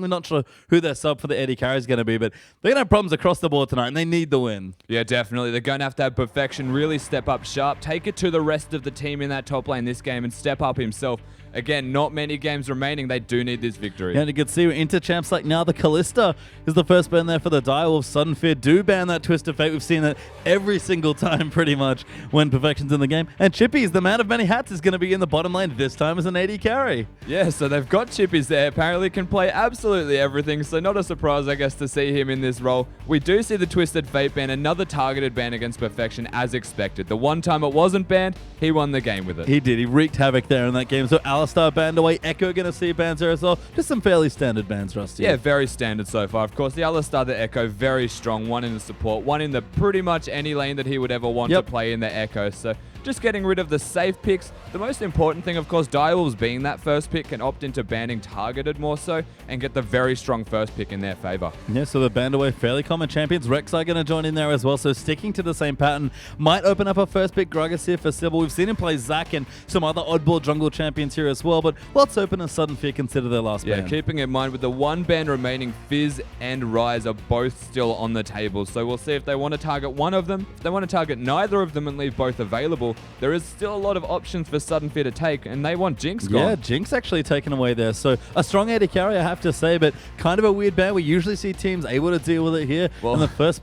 I'm not sure who their sub for the AD carry is going to be, but they're going to have problems across the board tonight, and they need the win. Yeah, definitely. They're going to have Perfection really step up sharp, take it to the rest of the team in that top lane this game, and step up himself. Again, not many games remaining. They do need this victory. Yeah, and you can see into champs like now the Callista is the first ban there for the Direwolves. Sudden Fear do ban that Twisted Fate. We've seen that every single time pretty much when Perfection's in the game. And Chippy's, the man of many hats, is going to be in the bottom lane this time as an AD carry. Yeah, so they've got Chippy's there. Apparently can play absolutely everything, so not a surprise, I guess, to see him in this role. We do see the Twisted Fate ban, another targeted ban against Perfection as expected. The one time it wasn't banned, he won the game with it. He did. He wreaked havoc there in that game. So Alistar banned away. Echo going to see bans there as well. Just some fairly standard bans, Rusty. Yeah, very standard so far. Of course, the Alistar, the Echo, very strong. One in the support, one in the pretty much any lane that he would ever want to play in the Echo. So just getting rid of the safe picks. The most important thing, of course, Direwolves being that first pick can opt into banning targeted more so and get the very strong first pick in their favor. Yeah, so the banned away fairly common champions. Rek'Sai going to join in there as well, so sticking to the same pattern. Might open up a first pick Gragas here for Sybil. We've seen him play Zac and some other oddball jungle champions here as well, but let's open a Sudden Fear consider their last ban. Yeah, keeping in mind with the one ban remaining, Fizz and Rise are both still on the table, so we'll see if they want to target one of them. If they want to target neither of them and leave both available, there is still a lot of options for Sudden Fear to take, and they want Jinx gone. Yeah, Jinx actually taken away there. So a strong AD carry, I have to say, but kind of a weird ban. We usually see teams able to deal with it here. Well, and the first...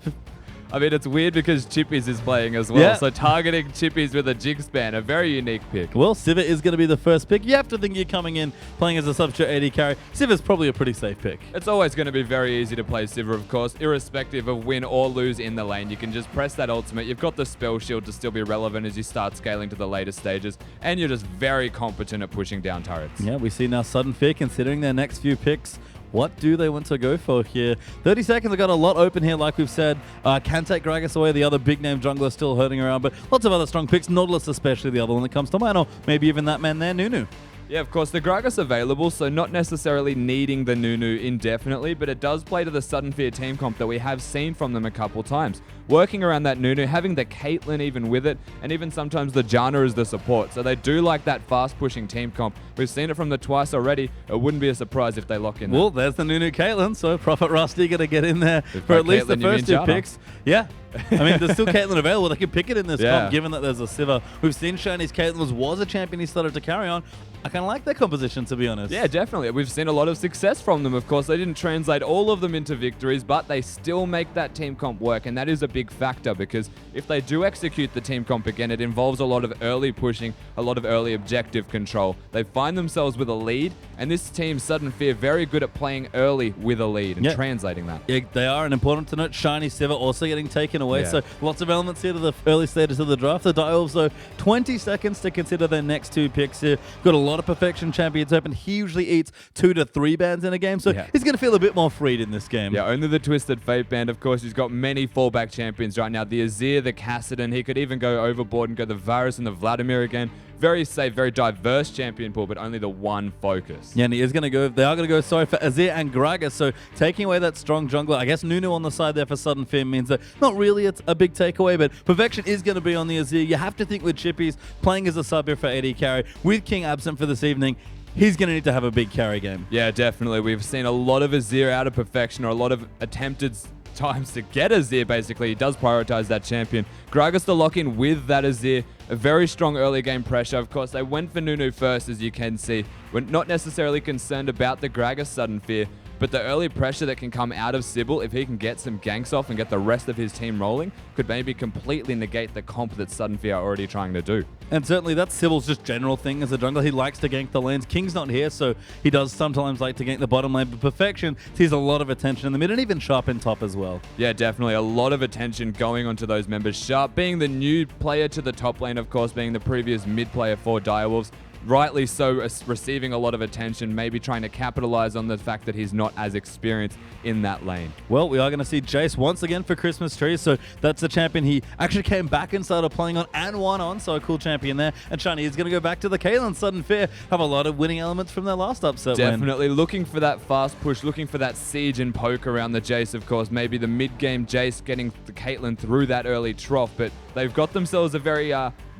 I mean, it's weird because Chippies is playing as well, Yeah. so targeting Chippies with a Jinx ban, a very unique pick. Well, Sivir is going to be the first pick. You have to think you're coming in playing as a substitute AD carry. Sivir's probably a pretty safe pick. It's always going to be very easy to play Sivir, of course, irrespective of win or lose in the lane. You can just press that ultimate. You've got the spell shield to still be relevant as you start scaling to the later stages, and you're just very competent at pushing down turrets. Yeah, we see now Sudden Fear considering their next few picks. What do they want to go for here? 30 seconds, they've got a lot open here, like we've said. Can take Gragas away, the other big-name jungler still hurting around, but lots of other strong picks. Nautilus especially the other one that comes to mind, or maybe even that man there, Nunu. Yeah, of course, the Gragas available, so not necessarily needing the Nunu indefinitely, but it does play to the Sudden Fear team comp that we have seen from them a couple times. Working around that Nunu, having the Caitlyn even with it, and even sometimes the Janna as the support. So they do like that fast-pushing team comp. We've seen it from the twice already. It wouldn't be a surprise if they lock in. Well, there's the Nunu Caitlyn, so Prophet Rusty going to get in there for at least the first two picks. Yeah. I mean, there's still Caitlyn available. They can pick it in this comp, given that there's a Sivir. We've seen Shini's Caitlyn was a champion he started to carry on. I kind of like their composition, to be honest. Yeah, definitely. We've seen a lot of success from them, of course. They didn't translate all of them into victories, but they still make that team comp work, and that is a big factor because if they do execute the team comp again, it involves a lot of early pushing, a lot of early objective control. They find themselves with a lead, and this team, Sudden Fear, very good at playing early with a lead and translating that. Yeah, they are, and important to note, Shiny Sivir also getting taken away, so lots of elements here to the early stages of the draft. The Direwolves, though, 20 seconds to consider their next two picks here. Got a lot of Perfection champions open. He usually eats 2 to 3 bans in a game, so he's going to feel a bit more freed in this game. Yeah, only the Twisted Fate band, of course. He's got many fallback champions right now. The Azir, the Kassadin. He could even go overboard and go the Varus and the Vladimir again. Very safe, very diverse champion pool, but only the one focus. Yeah, and he is going to go, they are going to go, sorry, for Azir and Gragas, so taking away that strong jungler. I guess Nunu on the side there for Sudden Fear means that not really it's a big takeaway, but Perfection is going to be on the Azir. You have to think with Chippies playing as a sub here for AD carry, with King absent for this evening, he's going to need to have a big carry game. Yeah, definitely. We've seen a lot of Azir out of Perfection, or a lot of attempted times to get Azir, basically. He does prioritize that champion. Gragas to lock in with that Azir. A very strong early game pressure. Of course, they went for Nunu first, as you can see. We're not necessarily concerned about the Gragas Sudden Fear, but the early pressure that can come out of Sybil, if he can get some ganks off and get the rest of his team rolling, could maybe completely negate the comp that Sudden Fear are already trying to do. And certainly that's Sybil's just general thing as a jungler. He likes to gank the lanes. King's not here, so he does sometimes like to gank the bottom lane, but Perfection sees a lot of attention in the mid and even Sharp in top as well. Yeah, definitely. A lot of attention going onto those members. Sharp being the new player to the top lane, of course, being the previous mid player for Direwolves. Rightly so, receiving a lot of attention, maybe trying to capitalize on the fact that he's not as experienced in that lane. Well, we are going to see Jace once again for Christmas Tree, so that's a champion he actually came back and started playing on and won on, so a cool champion there. And Shiny is going to go back to the Caitlyn. Sudden Fear have a lot of winning elements from their last upset win. Definitely looking for that fast push, looking for that siege and poke around the Jace, of course. Maybe the mid-game Jace getting the Caitlyn through that early trough, but they've got themselves a very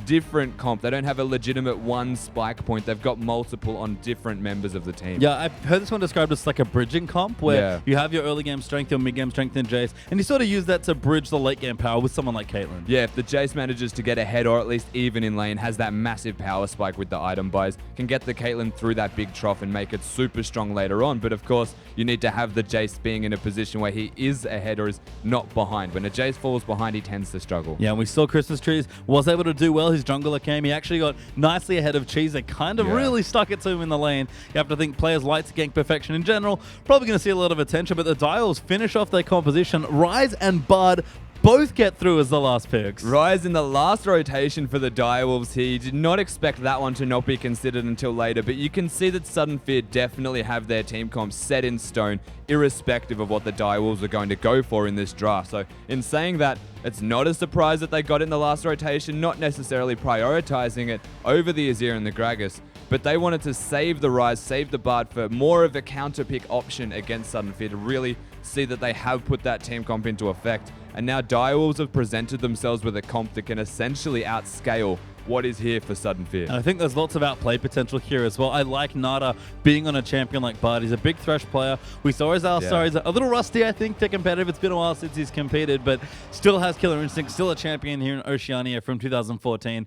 different comp. They don't have a legitimate one spike point. They've got multiple on different members of the team. Yeah, I've heard this one described as like a bridging comp where you have your early game strength, your mid game strength in Jace, and you sort of use that to bridge the late game power with someone like Caitlyn. Yeah, if the Jace manages to get ahead or at least even in lane, has that massive power spike with the item buys, can get the Caitlyn through that big trough and make it super strong later on. But of course, you need to have the Jace being in a position where he is ahead or is not behind. When a Jace falls behind, he tends to struggle. Yeah, and we saw Christmas Trees was able to do well. His jungler came. He actually got nicely ahead of Cheese. They kind of really stuck it to him in the lane. You have to think players like to gank Perfection in general. Probably going to see a lot of attention, but the Dials finish off their composition. Rise and Bud both get through as the last picks. Rise in the last rotation for the Direwolves here. You did not expect that one to not be considered until later, but you can see that Sudden Fear definitely have their team comp set in stone, irrespective of what the Direwolves are going to go for in this draft. So in saying that, it's not a surprise that they got in the last rotation, not necessarily prioritizing it over the Azir and the Gragas, but they wanted to save the Rise, save the Bard for more of a counter pick option against Sudden Fear to really see that they have put that team comp into effect. And now Direwolves have presented themselves with a comp that can essentially outscale what is here for Sudden Fear. And I think there's lots of outplay potential here as well. I like Nada being on a champion like Bard. He's a big Thresh player. We saw his Alistar. He's a little rusty, I think, to competitive. It's been a while since he's competed, but still has killer instinct. Still a champion here in Oceania from 2014.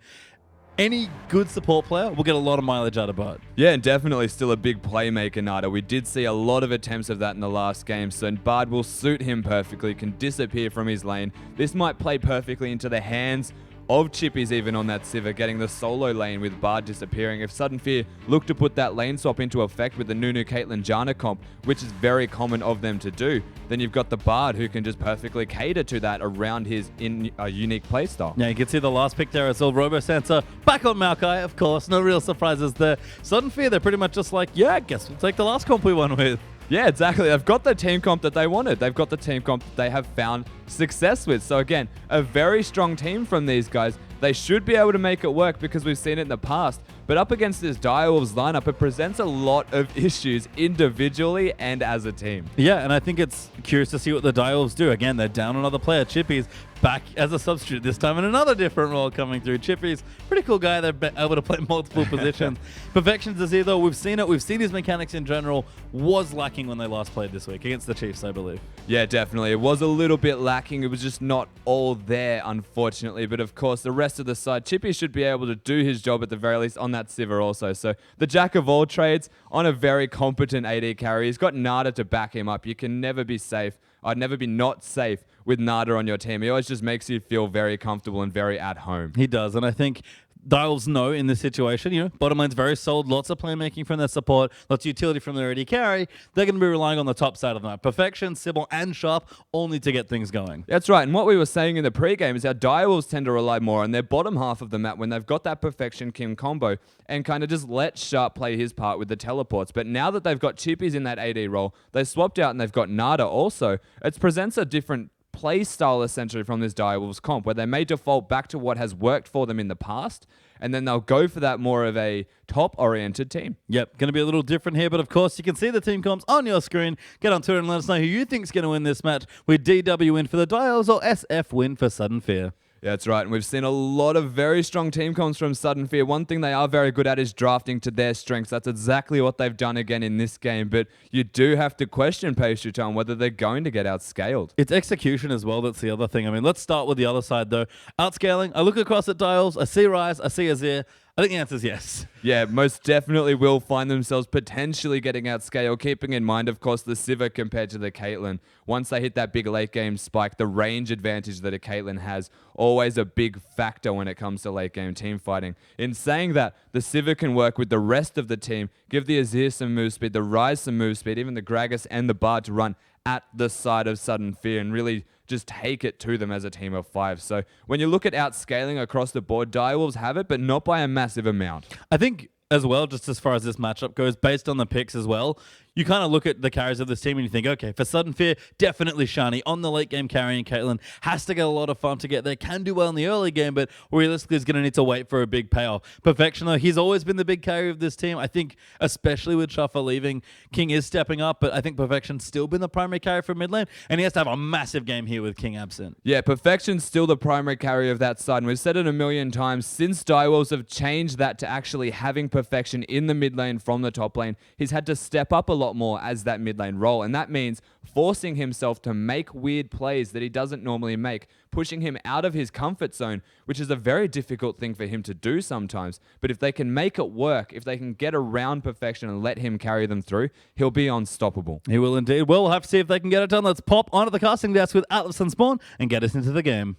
Any good support player will get a lot of mileage out of Bard. Yeah, and definitely still a big playmaker, Nada. We did see a lot of attempts of that in the last game, so Bard will suit him perfectly, can disappear from his lane. This might play perfectly into the hands of Chippies even on that Sivir, getting the solo lane with Bard disappearing. If Sudden Fear look to put that lane swap into effect with the Nunu Caitlyn Janna comp, which is very common of them to do, then you've got the Bard who can just perfectly cater to that around his unique playstyle. Yeah, you can see the last pick there as well. Robo-Sansa back on Maokai, of course. No real surprises there. Sudden Fear, they're pretty much just like, yeah, I guess we'll take the last comp we won with. Yeah, exactly. They've got the team comp that they wanted. They've got the team comp that they have found success with. So again, a very strong team from these guys. They should be able to make it work because we've seen it in the past. But up against this Direwolves lineup, it presents a lot of issues individually and as a team. Yeah, and I think it's curious to see what the Direwolves do. Again, they're down another player. Chippies back as a substitute, this time in another different role coming through. Chippies, pretty cool guy. They're able to play multiple positions. Perfection's Azir, though, we've seen it. We've seen his mechanics in general was lacking when they last played this week against the Chiefs, I believe. Yeah, definitely. It was a little bit lacking. It was just not all there, unfortunately. But of course, the rest of the side, Chippy should be able to do his job at the very least on that Sivir also. So the jack of all trades on a very competent AD carry. He's got Nada to back him up. You can never be safe. I'd never be not safe with Nada on your team. He always just makes you feel very comfortable and very at home. He does, and I think Dials know in this situation, bottom lane's very solid, lots of playmaking from their support, lots of utility from their AD carry. They're going to be relying on the top side of that. Perfection, Sybil, and Sharp all need to get things going. That's right, and what we were saying in the pregame is how Direwolves tend to rely more on their bottom half of the map when they've got that Perfection Kim combo and kind of just let Sharp play his part with the teleports. But now that they've got Chippies in that AD role, they swapped out and they've got Nada also. It presents a different play style essentially from this Direwolves comp where they may default back to what has worked for them in the past and then they'll go for that more of a top-oriented team. Yep, going to be a little different here, but of course you can see the team comps on your screen. Get on Twitter and let us know who you think's going to win this match with DW win for the Dials or SF win for Sudden Fear. Yeah, that's right. And we've seen a lot of very strong team comps from Sudden Fear. One thing they are very good at is drafting to their strengths. That's exactly what they've done again in this game. But you do have to question Pastry Time whether they're going to get outscaled. It's execution as well. That's the other thing. I mean, let's start with the other side, though. Outscaling. I look across at Dials. I see Rise. I see Azir. I think the answer is yes. Yeah, most definitely will find themselves potentially getting outscaled, keeping in mind, of course, the Sivir compared to the Caitlyn. Once they hit that big late game spike, the range advantage that a Caitlyn has, always a big factor when it comes to late game team fighting. In saying that, the Sivir can work with the rest of the team, give the Azir some move speed, the Rise some move speed, even the Gragas and the Bard to run at the side of Sudden Fear and really just take it to them as a team of 5. So when you look at outscaling across the board, Direwolves have it, but not by a massive amount. I think as well, just as far as this matchup goes, based on the picks as well, you kind of look at the carries of this team and you think, okay, for Sudden Fear, definitely Shani. On the late game carrying Caitlyn, has to get a lot of fun to get there, can do well in the early game, but realistically is going to need to wait for a big payoff. Perfection, though, he's always been the big carry of this team. I think, especially with Shuffer leaving, King is stepping up, but I think Perfection's still been the primary carry for mid lane, and he has to have a massive game here with King absent. Yeah, Perfection's still the primary carry of that side, and we've said it a million times, since Direwolves have changed that to actually having Perfection in the mid lane from the top lane, he's had to step up a lot more as that mid lane role, and that means forcing himself to make weird plays that he doesn't normally make, pushing him out of his comfort zone, which is a very difficult thing for him to do sometimes. But if they can make it work, if they can get around Perfection and let him carry them through, he'll be unstoppable. He will indeed. Well, we'll have to see if they can get it done. Let's pop onto the casting desk with Atlas and Spawn and get us into the game.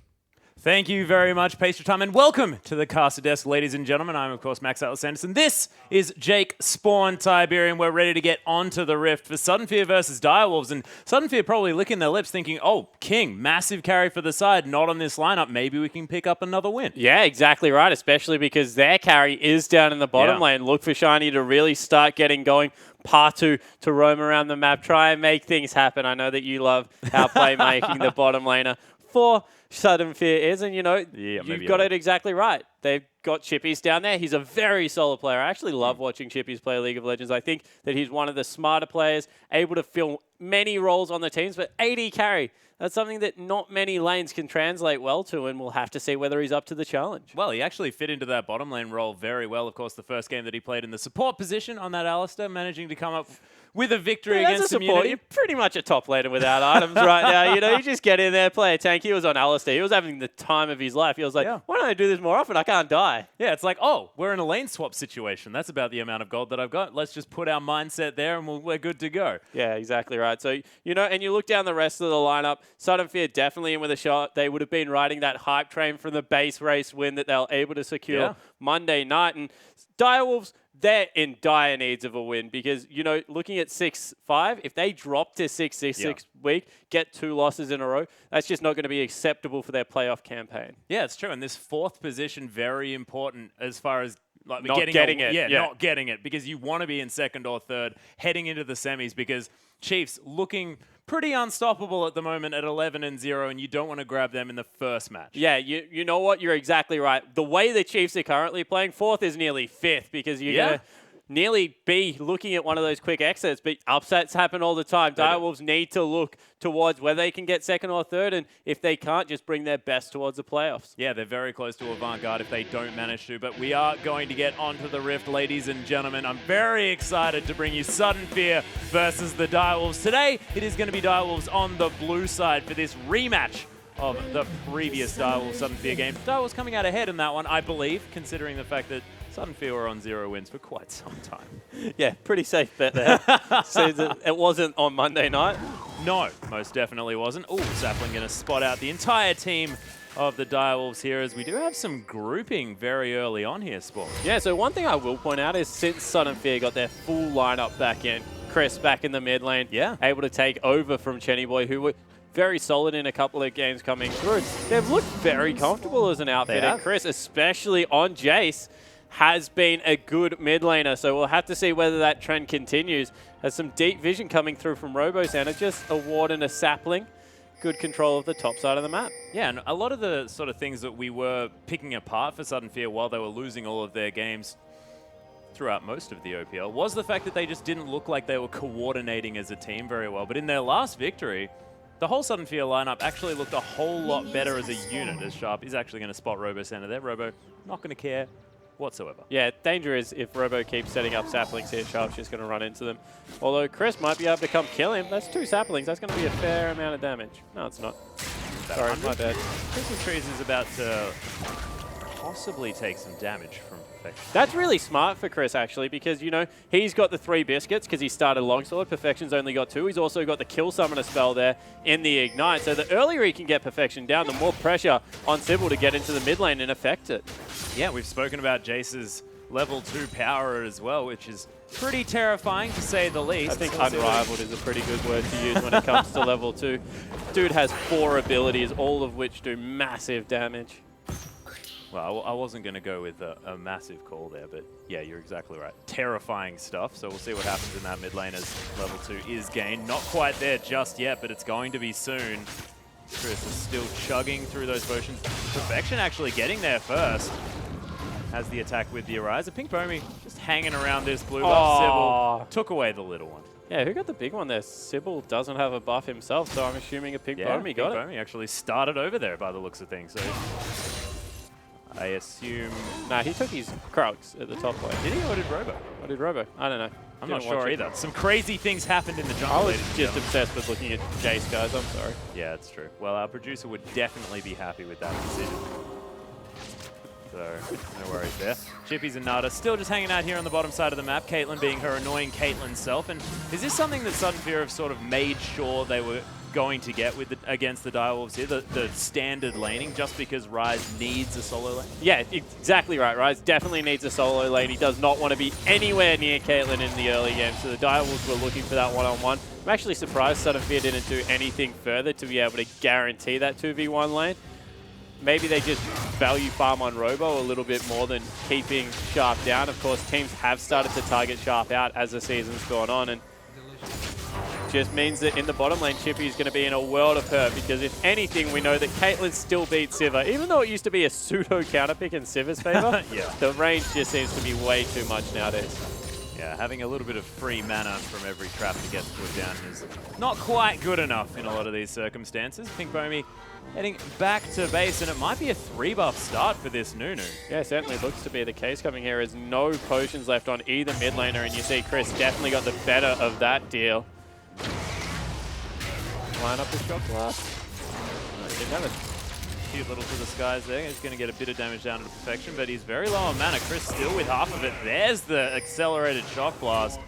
Thank you very much, Pastry Time, and welcome to the caster desk, ladies and gentlemen. I'm, of course, Max Atlas Anderson. This is Jake Spawn Tiberian. We're ready to get onto the rift for Sudden Fear versus Direwolves, and Sudden Fear probably licking their lips thinking, oh, King, massive carry for the side, not on this lineup. Maybe we can pick up another win. Yeah, exactly right, especially because their carry is down in the bottom lane. Look for Shiny to really start getting going. Partu to roam around the map, try and make things happen. I know that you love how playmaking the bottom laner for Sudden Fear is, and you've got it exactly right. They've got Chippies down there. He's a very solid player. I actually love watching Chippies play League of Legends. I think that he's one of the smarter players, able to fill many roles on the teams, but AD carry, that's something that not many lanes can translate well to, and we'll have to see whether he's up to the challenge. Well, he actually fit into that bottom lane role very well. Of course, the first game that he played in the support position on that Alistair, managing to come up with a victory against Immunity. You're pretty much a top laner without items right now. You just get in there, play a tank. He was on Alistair. He was having the time of his life. He was like, why don't I do this more often? I can't die. Yeah, it's like, oh, we're in a lane swap situation. That's about the amount of gold that I've got. Let's just put our mindset there and we're good to go. Yeah, exactly right. So, and you look down the rest of the lineup, Sudden Fear definitely in with a shot. They would have been riding that hype train from the base race win that they were able to secure Monday night. And Direwolves, they're in dire needs of a win because, looking at 6-5, if they drop to 6-6 week, get 2 losses in a row, that's just not going to be acceptable for their playoff campaign. Yeah, it's true. And this 4th position, very important as far as like not getting it. Yeah, not getting it because you want to be in 2nd or 3rd heading into the semis because Chiefs looking pretty unstoppable at the moment at 11-0, and you don't want to grab them in the first match. Yeah, you know what? You're exactly right. The way the Chiefs are currently playing, 4th is nearly 5th because you're going to nearly be looking at one of those quick exits, but upsets happen all the time. Direwolves need to look towards whether they can get 2nd or 3rd, and if they can't, just bring their best towards the playoffs. Yeah, they're very close to a Vanguard if they don't manage to, but we are going to get onto the Rift, ladies and gentlemen. I'm very excited to bring you Sudden Fear versus the Direwolves. Today, it is going to be Direwolves on the blue side for this rematch of the previous Direwolves Sudden Fear game. Direwolves coming out ahead in that one, I believe, considering the fact that Sudden Fear were on 0 wins for quite some time. Yeah, pretty safe bet there. So it wasn't on Monday night? No, most definitely wasn't. Ooh, Sapling going to spot out the entire team of the Direwolves here as we do have some grouping very early on here, Sport. Yeah, so one thing I will point out is since Sudden Fear got their full lineup back in, Chris back in the mid lane, able to take over from Chenny Boy, who were very solid in a couple of games coming through. They've looked very comfortable as an outfit, and Chris, especially on Jace, has been a good mid laner, so we'll have to see whether that trend continues. Has some deep vision coming through from Robocenter, just a ward and a sapling. Good control of the top side of the map. Yeah, and a lot of the sort of things that we were picking apart for Sudden Fear while they were losing all of their games throughout most of the OPL was the fact that they just didn't look like they were coordinating as a team very well. But in their last victory, the whole Sudden Fear lineup actually looked a whole lot better as a unit, as Sharp is actually going to spot Robocenter there. Robo not going to care whatsoever. Yeah, danger is if Robo keeps setting up saplings here, Sharp's just going to run into them. Although Chris might be able to come kill him. That's 2 saplings. That's going to be a fair amount of damage. No, it's not. Sorry, my bad. Christmas Trees is about to possibly take some damage from Perfection. That's really smart for Chris, actually, because, he's got the 3 biscuits because he started Longsword. Perfection's only got 2. He's also got the Kill Summoner spell there in the Ignite. So the earlier he can get Perfection down, the more pressure on Sybil to get into the mid lane and affect it. Yeah, we've spoken about Jace's level 2 power as well, which is pretty terrifying to say the least. I think unrivaled is a pretty good word to use when it comes to level 2. Dude has 4 abilities, all of which do massive damage. Well, I wasn't going to go with a massive call there, but yeah, you're exactly right. Terrifying stuff, so we'll see what happens in that mid lane as level 2 is gained. Not quite there just yet, but it's going to be soon. Chris is still chugging through those potions. Perfection actually getting there first. Has the attack with the Ariza. Pink Bomi just hanging around this blue buff. Sybil took away the little one. Yeah, who got the big one there? Sybil doesn't have a buff himself, so I'm assuming a Pink Bomi got it. Pink Bomi actually started over there by the looks of things. So I assume... Nah, he took his Krugs at the top lane. Did he, or did Robo? Or did Robo? I don't know. I'm not sure either. Some crazy things happened in the jungle. I was just obsessed with looking at Jace, guys. I'm sorry. Yeah, it's true. Well, our producer would definitely be happy with that decision. So, no worries there. Chippies and Nada still just hanging out here on the bottom side of the map. Caitlyn being her annoying Caitlyn self. And is this something that Sudden Fear have sort of made sure they were going to get with against the Direwolves here, the standard laning, just because Ryze needs a solo lane? Yeah, exactly right. Ryze definitely needs a solo lane. He does not want to be anywhere near Caitlyn in the early game, so the Direwolves were looking for that one-on-one. I'm actually surprised Sudden Fear didn't do anything further to be able to guarantee that 2v1 lane. Maybe they just value farm on Robo a little bit more than keeping Sharp down. Of course, teams have started to target Sharp out as the season's gone on, and just means that in the bottom lane, Chippy is going to be in a world of hurt, because if anything, we know that Caitlyn still beats Sivir. Even though it used to be a pseudo counterpick in Sivir's favor, yeah, the range just seems to be way too much nowadays. Yeah, having a little bit of free mana from every trap that gets put down is not quite good enough in a lot of these circumstances. Pink Bomi heading back to base, and it might be a 3-buff start for this Nunu. Yeah, certainly looks to be the case coming here. There's no potions left on either mid laner, and you see Chris definitely got the better of that deal. Line up the Shock Blast. No, he didn't have it. Cute little to the skies there. He's going to get a bit of damage down to Perfection, but he's very low on mana. Chris still with half of it. There's the accelerated Shock Blast.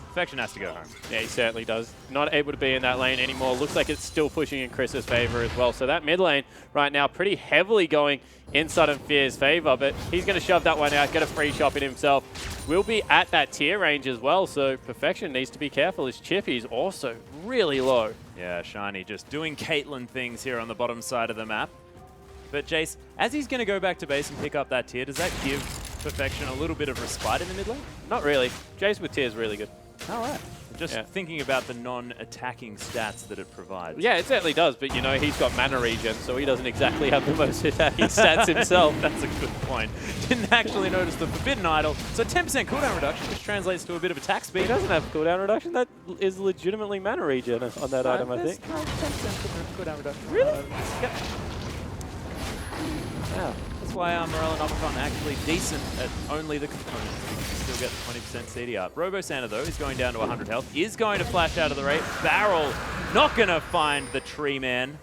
Perfection has to go home. Yeah, he certainly does. Not able to be in that lane anymore. Looks like it's still pushing in Chris's favor as well. So that mid lane right now pretty heavily going in Sudden Fear's favor, but he's going to shove that one out, get a free shot in himself. Will be at that tier range as well, so Perfection needs to be careful. His Chippy's also really low. Yeah, Shiny just doing Caitlyn things here on the bottom side of the map. But Jace, as he's going to go back to base and pick up that tier, does that give Perfection a little bit of respite in the mid lane? Not really. Jace with tier is really good. All right. Just thinking about the non-attacking stats that it provides. Yeah, it certainly does, but you know, he's got mana regen, so he doesn't exactly have the most attacking stats himself. That's a good point. Didn't actually notice the Forbidden Idol. So 10% cooldown reduction, which translates to a bit of attack speed. He doesn't have cooldown reduction. That is legitimately mana regen on that item, I think. 10% cooldown reduction. Really? Yep. Yeah. That's why Morel and Uppercut are actually decent at only the components, because you still get the 20% CD up. Robo Santa, though, is going down to 100 health, is going to flash out of the raid. Barrel not going to find the Tree Man.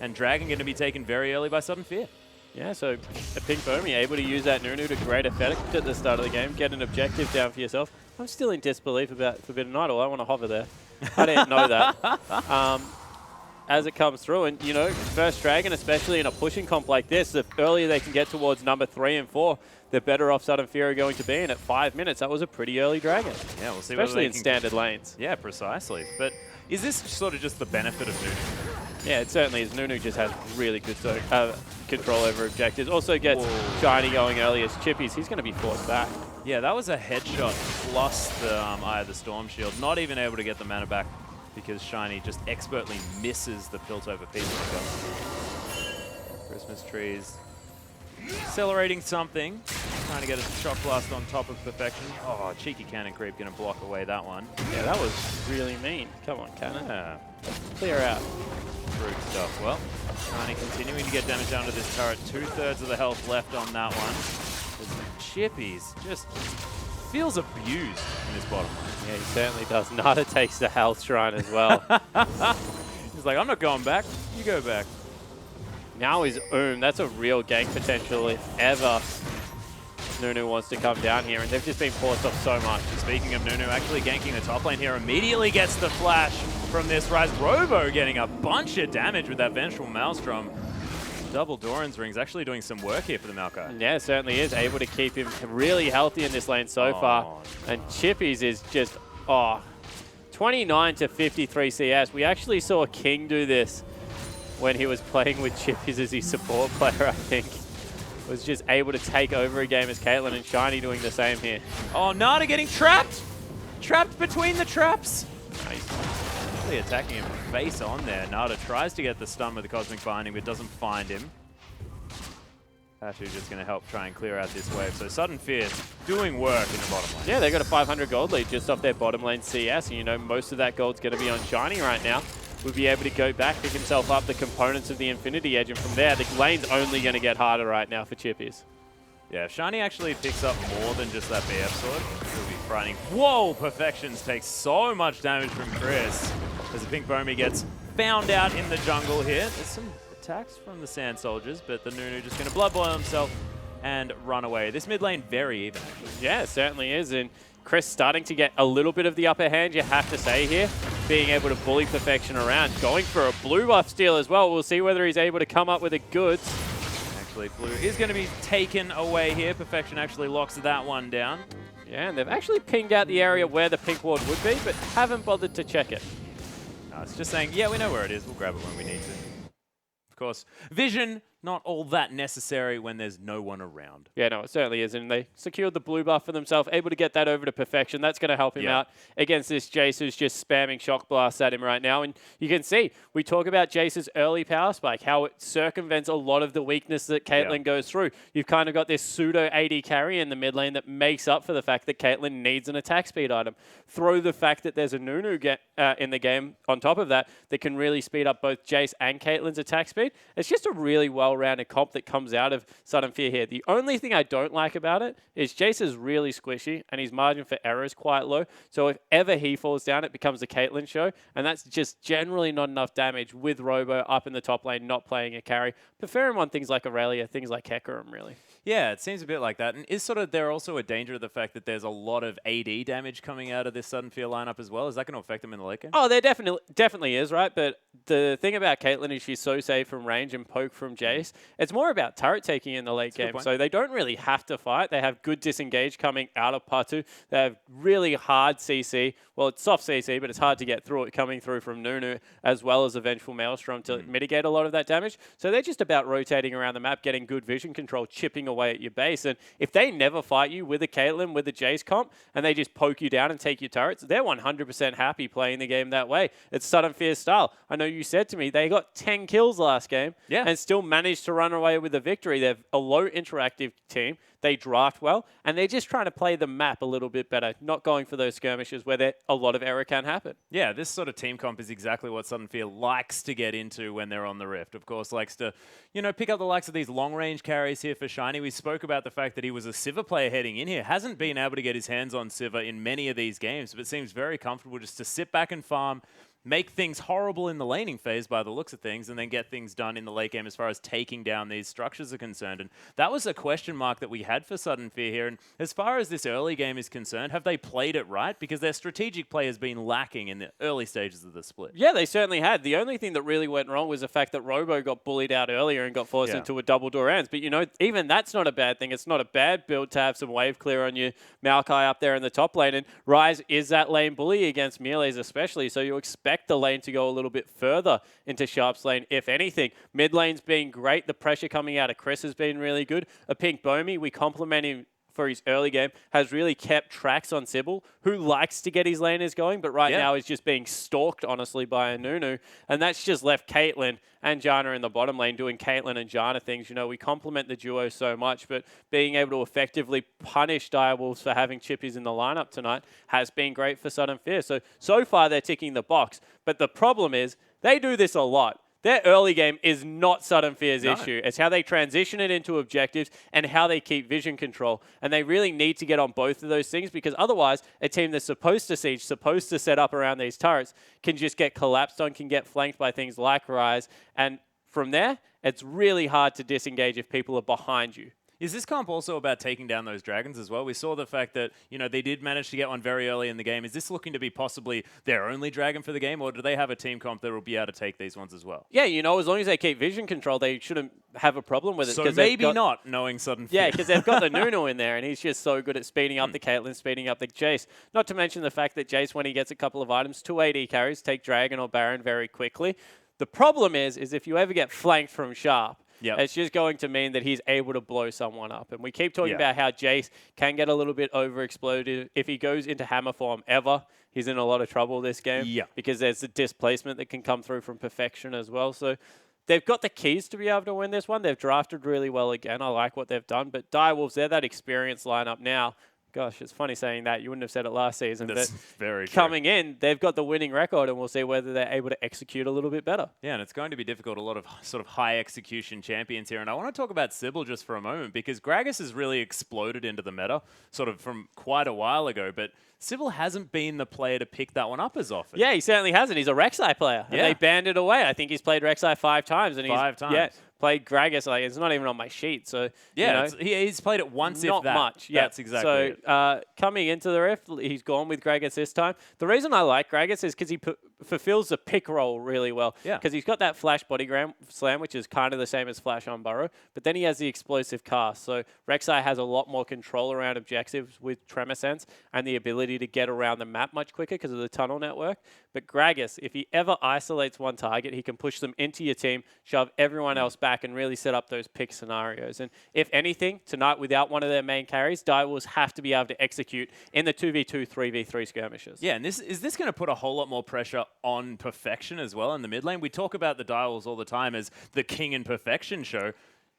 And Dragon going to be taken very early by Sudden Fear. Yeah, so a Pink Bomi able to use that Nunu to great effect at the start of the game, get an objective down for yourself. I'm still in disbelief about Forbidden Idol. I want to hover there. I didn't know that. As it comes through, and you know, first Dragon, especially in a pushing comp like this, the earlier they can get towards number 3 and 4, the better off Sudden Fear are going to be. And at 5 minutes, that was a pretty early Dragon. Yeah, we'll see. Especially in standard lanes. Yeah, precisely. But is this sort of just the benefit of Nunu? Yeah, it certainly is. Nunu just has really good control over objectives. Also gets Shiny going early as Chippies. He's going to be forced back. Yeah, that was a headshot plus the Eye of the Storm Shield. Not even able to get the mana back, because Shiny just expertly misses the Piltover piece. Christmas trees. Accelerating something. Trying to get a Shock Blast on top of Perfection. Oh, cheeky Cannon Creep going to block away that one. Yeah, that was really mean. Come on, Cannon. Yeah. Clear out. Rude stuff. Well, Shiny continuing to get damage down to this turret. 2/3 of the health left on that one. Chippies just feels abused in this bottom. Yeah, he certainly does. Nada takes the health shrine as well. He's like, I'm not going back. You go back. Now is That's a real gank potential if ever Nunu wants to come down here, and they've just been forced off so much. Speaking of Nunu, actually ganking the top lane here, immediately gets the flash from this Ryze. Robo getting a bunch of damage with that Vengeful Maelstrom. Double Doran's Ring's actually doing some work here for the Maokai. Yeah, certainly is. Able to keep him really healthy in this lane so far. And Chippies is just, 29 to 53 CS. We actually saw King do this when he was playing with Chippies as his support player, I think. was just able to take over a game as Caitlyn, and Shiny doing the same here. Oh, Nada getting trapped! Trapped between the traps! Nice. Really attacking him face on there. Nada tries to get the stun with the Cosmic Binding, but doesn't find him. Patu just going to help try and clear out this wave. So Sudden Fear doing work in the bottom lane. Yeah, they got a 500 gold lead just off their bottom lane CS, and you know most of that gold's going to be on Shiny right now. Will be able to go back, pick himself up the components of the Infinity Edge, and from there, the lane's only going to get harder right now for Chippies. Yeah, if Shiny actually picks up more than just that BF sword, he'll be frightening. Whoa! Perfections takes so much damage from Chris as the Pink Bomi gets found out in the jungle here. There's some attacks from the Sand Soldiers, but the Nunu just going to blood boil himself and run away. This mid lane very even, actually. Yeah, it certainly is, and Chris starting to get a little bit of the upper hand, you have to say here, being able to bully Perfection around, going for a blue buff steal as well. We'll see whether he's able to come up with the goods. Actually, blue is going to be taken away here. Perfection actually locks that one down. Yeah, and they've actually pinged out the area where the pink ward would be, but haven't bothered to check it. No, it's just saying, yeah, we know where it is. We'll grab it when we need to. Of course, vision, not all that necessary when there's no one around. Yeah, no, it certainly is. And they secured the blue buff for themselves, able to get that over to Perfection. That's going to help him out against this Jace who's just spamming shock blasts at him right now. And you can see, we talk about Jace's early power spike, how it circumvents a lot of the weakness that Caitlyn goes through. You've kind of got this pseudo AD carry in the mid lane that makes up for the fact that Caitlyn needs an attack speed item. Throw the fact that there's a Nunu in the game on top of that can really speed up both Jace and Caitlyn's attack speed. It's just a really well-rounded comp that comes out of Sudden Fear here. The only thing I don't like about it is Jace is really squishy and his margin for error is quite low. So if ever he falls down, it becomes a Caitlyn show. And that's just generally not enough damage with Robo up in the top lane, not playing a carry. Prefer him on things like Aurelia, things like Hecarim, really. Yeah, it seems a bit like that. And is sort of there also a danger of the fact that there's a lot of AD damage coming out of this Sudden Fear lineup as well? Is that going to affect them in the late game? Oh, there definitely is, right? But the thing about Caitlyn is she's so safe from range and poke from Jace. It's more about turret taking in the late game. So they don't really have to fight. They have good disengage coming out of Patu. They have really hard CC. Well, it's soft CC, but it's hard to get through it coming through from Nunu as well as a Vengeful Maelstrom to mitigate a lot of that damage. So they're just about rotating around the map, getting good vision control, chipping away at your base. And if they never fight you with a Caitlyn, with a Jace comp, and they just poke you down and take your turrets, they're 100% happy playing the game that way. It's Sudden Fear style. I know you said to me they got 10 kills last game and still managed to run away with a victory. They're a low interactive team. They draft well, and they're just trying to play the map a little bit better, not going for those skirmishes where a lot of error can happen. Yeah, this sort of team comp is exactly what Sudden Fear likes to get into when they're on the Rift. Of course, likes to, pick up the likes of these long-range carries here for Shiny. We spoke about the fact that he was a Sivir player heading in here. Hasn't been able to get his hands on Sivir in many of these games, but seems very comfortable just to sit back and farm, make things horrible in the laning phase by the looks of things, and then get things done in the late game as far as taking down these structures are concerned. And that was a question mark that we had for Sudden Fear here. And as far as this early game is concerned, have they played it right? Because their strategic play has been lacking in the early stages of the split. Yeah, they certainly had. The only thing that really went wrong was the fact that Robo got bullied out earlier and got forced into a double door ends. But, even that's not a bad thing. It's not a bad build to have some wave clear on you. Maokai up there in the top lane. And Ryze is that lane bully against melees especially. So you expect the lane to go a little bit further into Sharp's lane, if anything. Mid lane's been great. The pressure coming out of Chris has been really good. A Pink Bomi, we compliment him for his early game, has really kept tracks on Sybil, who likes to get his laners going, but right now is just being stalked, honestly, by a Nunu. And that's just left Caitlyn and Janna in the bottom lane doing Caitlyn and Janna things. We compliment the duo so much, but being able to effectively punish Direwolves for having Chippies in the lineup tonight has been great for Sudden Fear. So far they're ticking the box. But the problem is, they do this a lot. Their early game is not Sudden Fear's issue. It's how they transition it into objectives and how they keep vision control. And they really need to get on both of those things, because otherwise a team that's supposed to siege, supposed to set up around these turrets, can just get collapsed on, can get flanked by things like Ryze. And from there, it's really hard to disengage if people are behind you. Is this comp also about taking down those dragons as well? We saw the fact that, they did manage to get one very early in the game. Is this looking to be possibly their only dragon for the game, or do they have a team comp that will be able to take these ones as well? Yeah, as long as they keep vision control, they shouldn't have a problem with it. So maybe not, knowing Sudden Fear. Yeah, because they've got the Nunu in there, and he's just so good at speeding up the Caitlyn, speeding up the Jace. Not to mention the fact that Jace, when he gets a couple of items, 2 AD carries, take Dragon or Baron very quickly. The problem is if you ever get flanked from Sharp, Yep. It's just going to mean that he's able to blow someone up. And we keep talking about how Jace can get a little bit overexploded. If he goes into hammer form ever, he's in a lot of trouble this game because there's the displacement that can come through from Perfection as well. So they've got the keys to be able to win this one. They've drafted really well again. I like what they've done. But Direwolves, they're that experienced lineup now. Gosh, it's funny saying that. You wouldn't have said it last season. That's but very true. coming in, they've got the winning record, and we'll see whether they're able to execute a little bit better. Yeah, and it's going to be difficult. A lot of sort of high execution champions here. And I want to talk about Sybil just for a moment because Gragas has really exploded into the meta sort of from quite a while ago. But Sybil hasn't been the player to pick that one up as often. Yeah, he certainly hasn't. He's a Rek'Sai player. And they banned it away. I think he's played Rek'Sai 5 times. And Five times. Yeah, played Gragas. Like, it's not even on my sheet. So, yeah, you know, he's played it once, not if that. much. Yeah. That's exactly so, coming into the Rift, he's gone with Gragas this time. The reason I like Gragas is because he fulfills the pick role really well. Yeah. Because he's got that flash bodygram slam, which is kind of the same as flash on Burrow. But then he has the explosive cast. So, Rek'Sai has a lot more control around objectives with Tremor Sense and the ability to get around the map much quicker because of the tunnel network. But Gragas, if he ever isolates one target, he can push them into your team, shove everyone else back, and really set up those pick scenarios. And if anything, tonight, without one of their main carries, Direwolves have to be able to execute in the 2v2, 3v3 skirmishes. Yeah, and is this going to put a whole lot more pressure on Perfection as well in the mid lane? We talk about the Direwolves all the time as the King and Perfection show.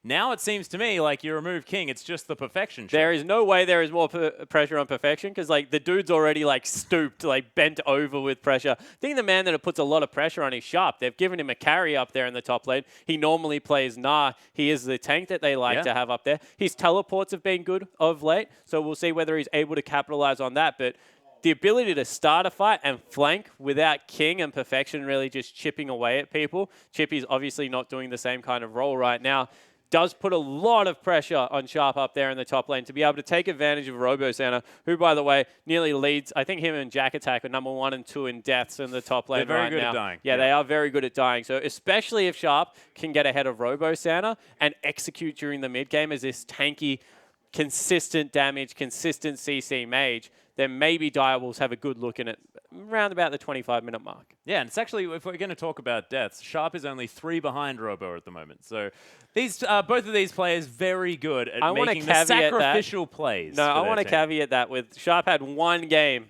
Now it seems to me like you remove King, it's just the Perfection show. There is no way there is more pressure on Perfection because like the dude's already like stooped, like bent over with pressure. I think the man that it puts a lot of pressure on is Sharp. They've given him a carry up there in the top lane. He normally plays Nah. He is the tank that they like to have up there. His teleports have been good of late, so we'll see whether he's able to capitalize on that. But the ability to start a fight and flank without King and Perfection really just chipping away at people. Chippy's obviously not doing the same kind of role right now. Does put a lot of pressure on Sharp up there in the top lane to be able to take advantage of Robo Santa, who, by the way, nearly leads. I think him and Jack Attack are number 1 and 2 in deaths in the top lane right now. They're very good at dying. Yeah, they are very good at dying. So especially if Sharp can get ahead of Robo Santa and execute during the mid game as this tanky, consistent damage, consistent CC mage, then maybe Direwolves have a good look in it around about the 25-minute mark. Yeah, and it's actually, if we're going to talk about deaths, Sharp is only 3 behind Robo at the moment. So these both of these players very good at making the sacrificial plays. No, I want to caveat that with Sharp had 1 game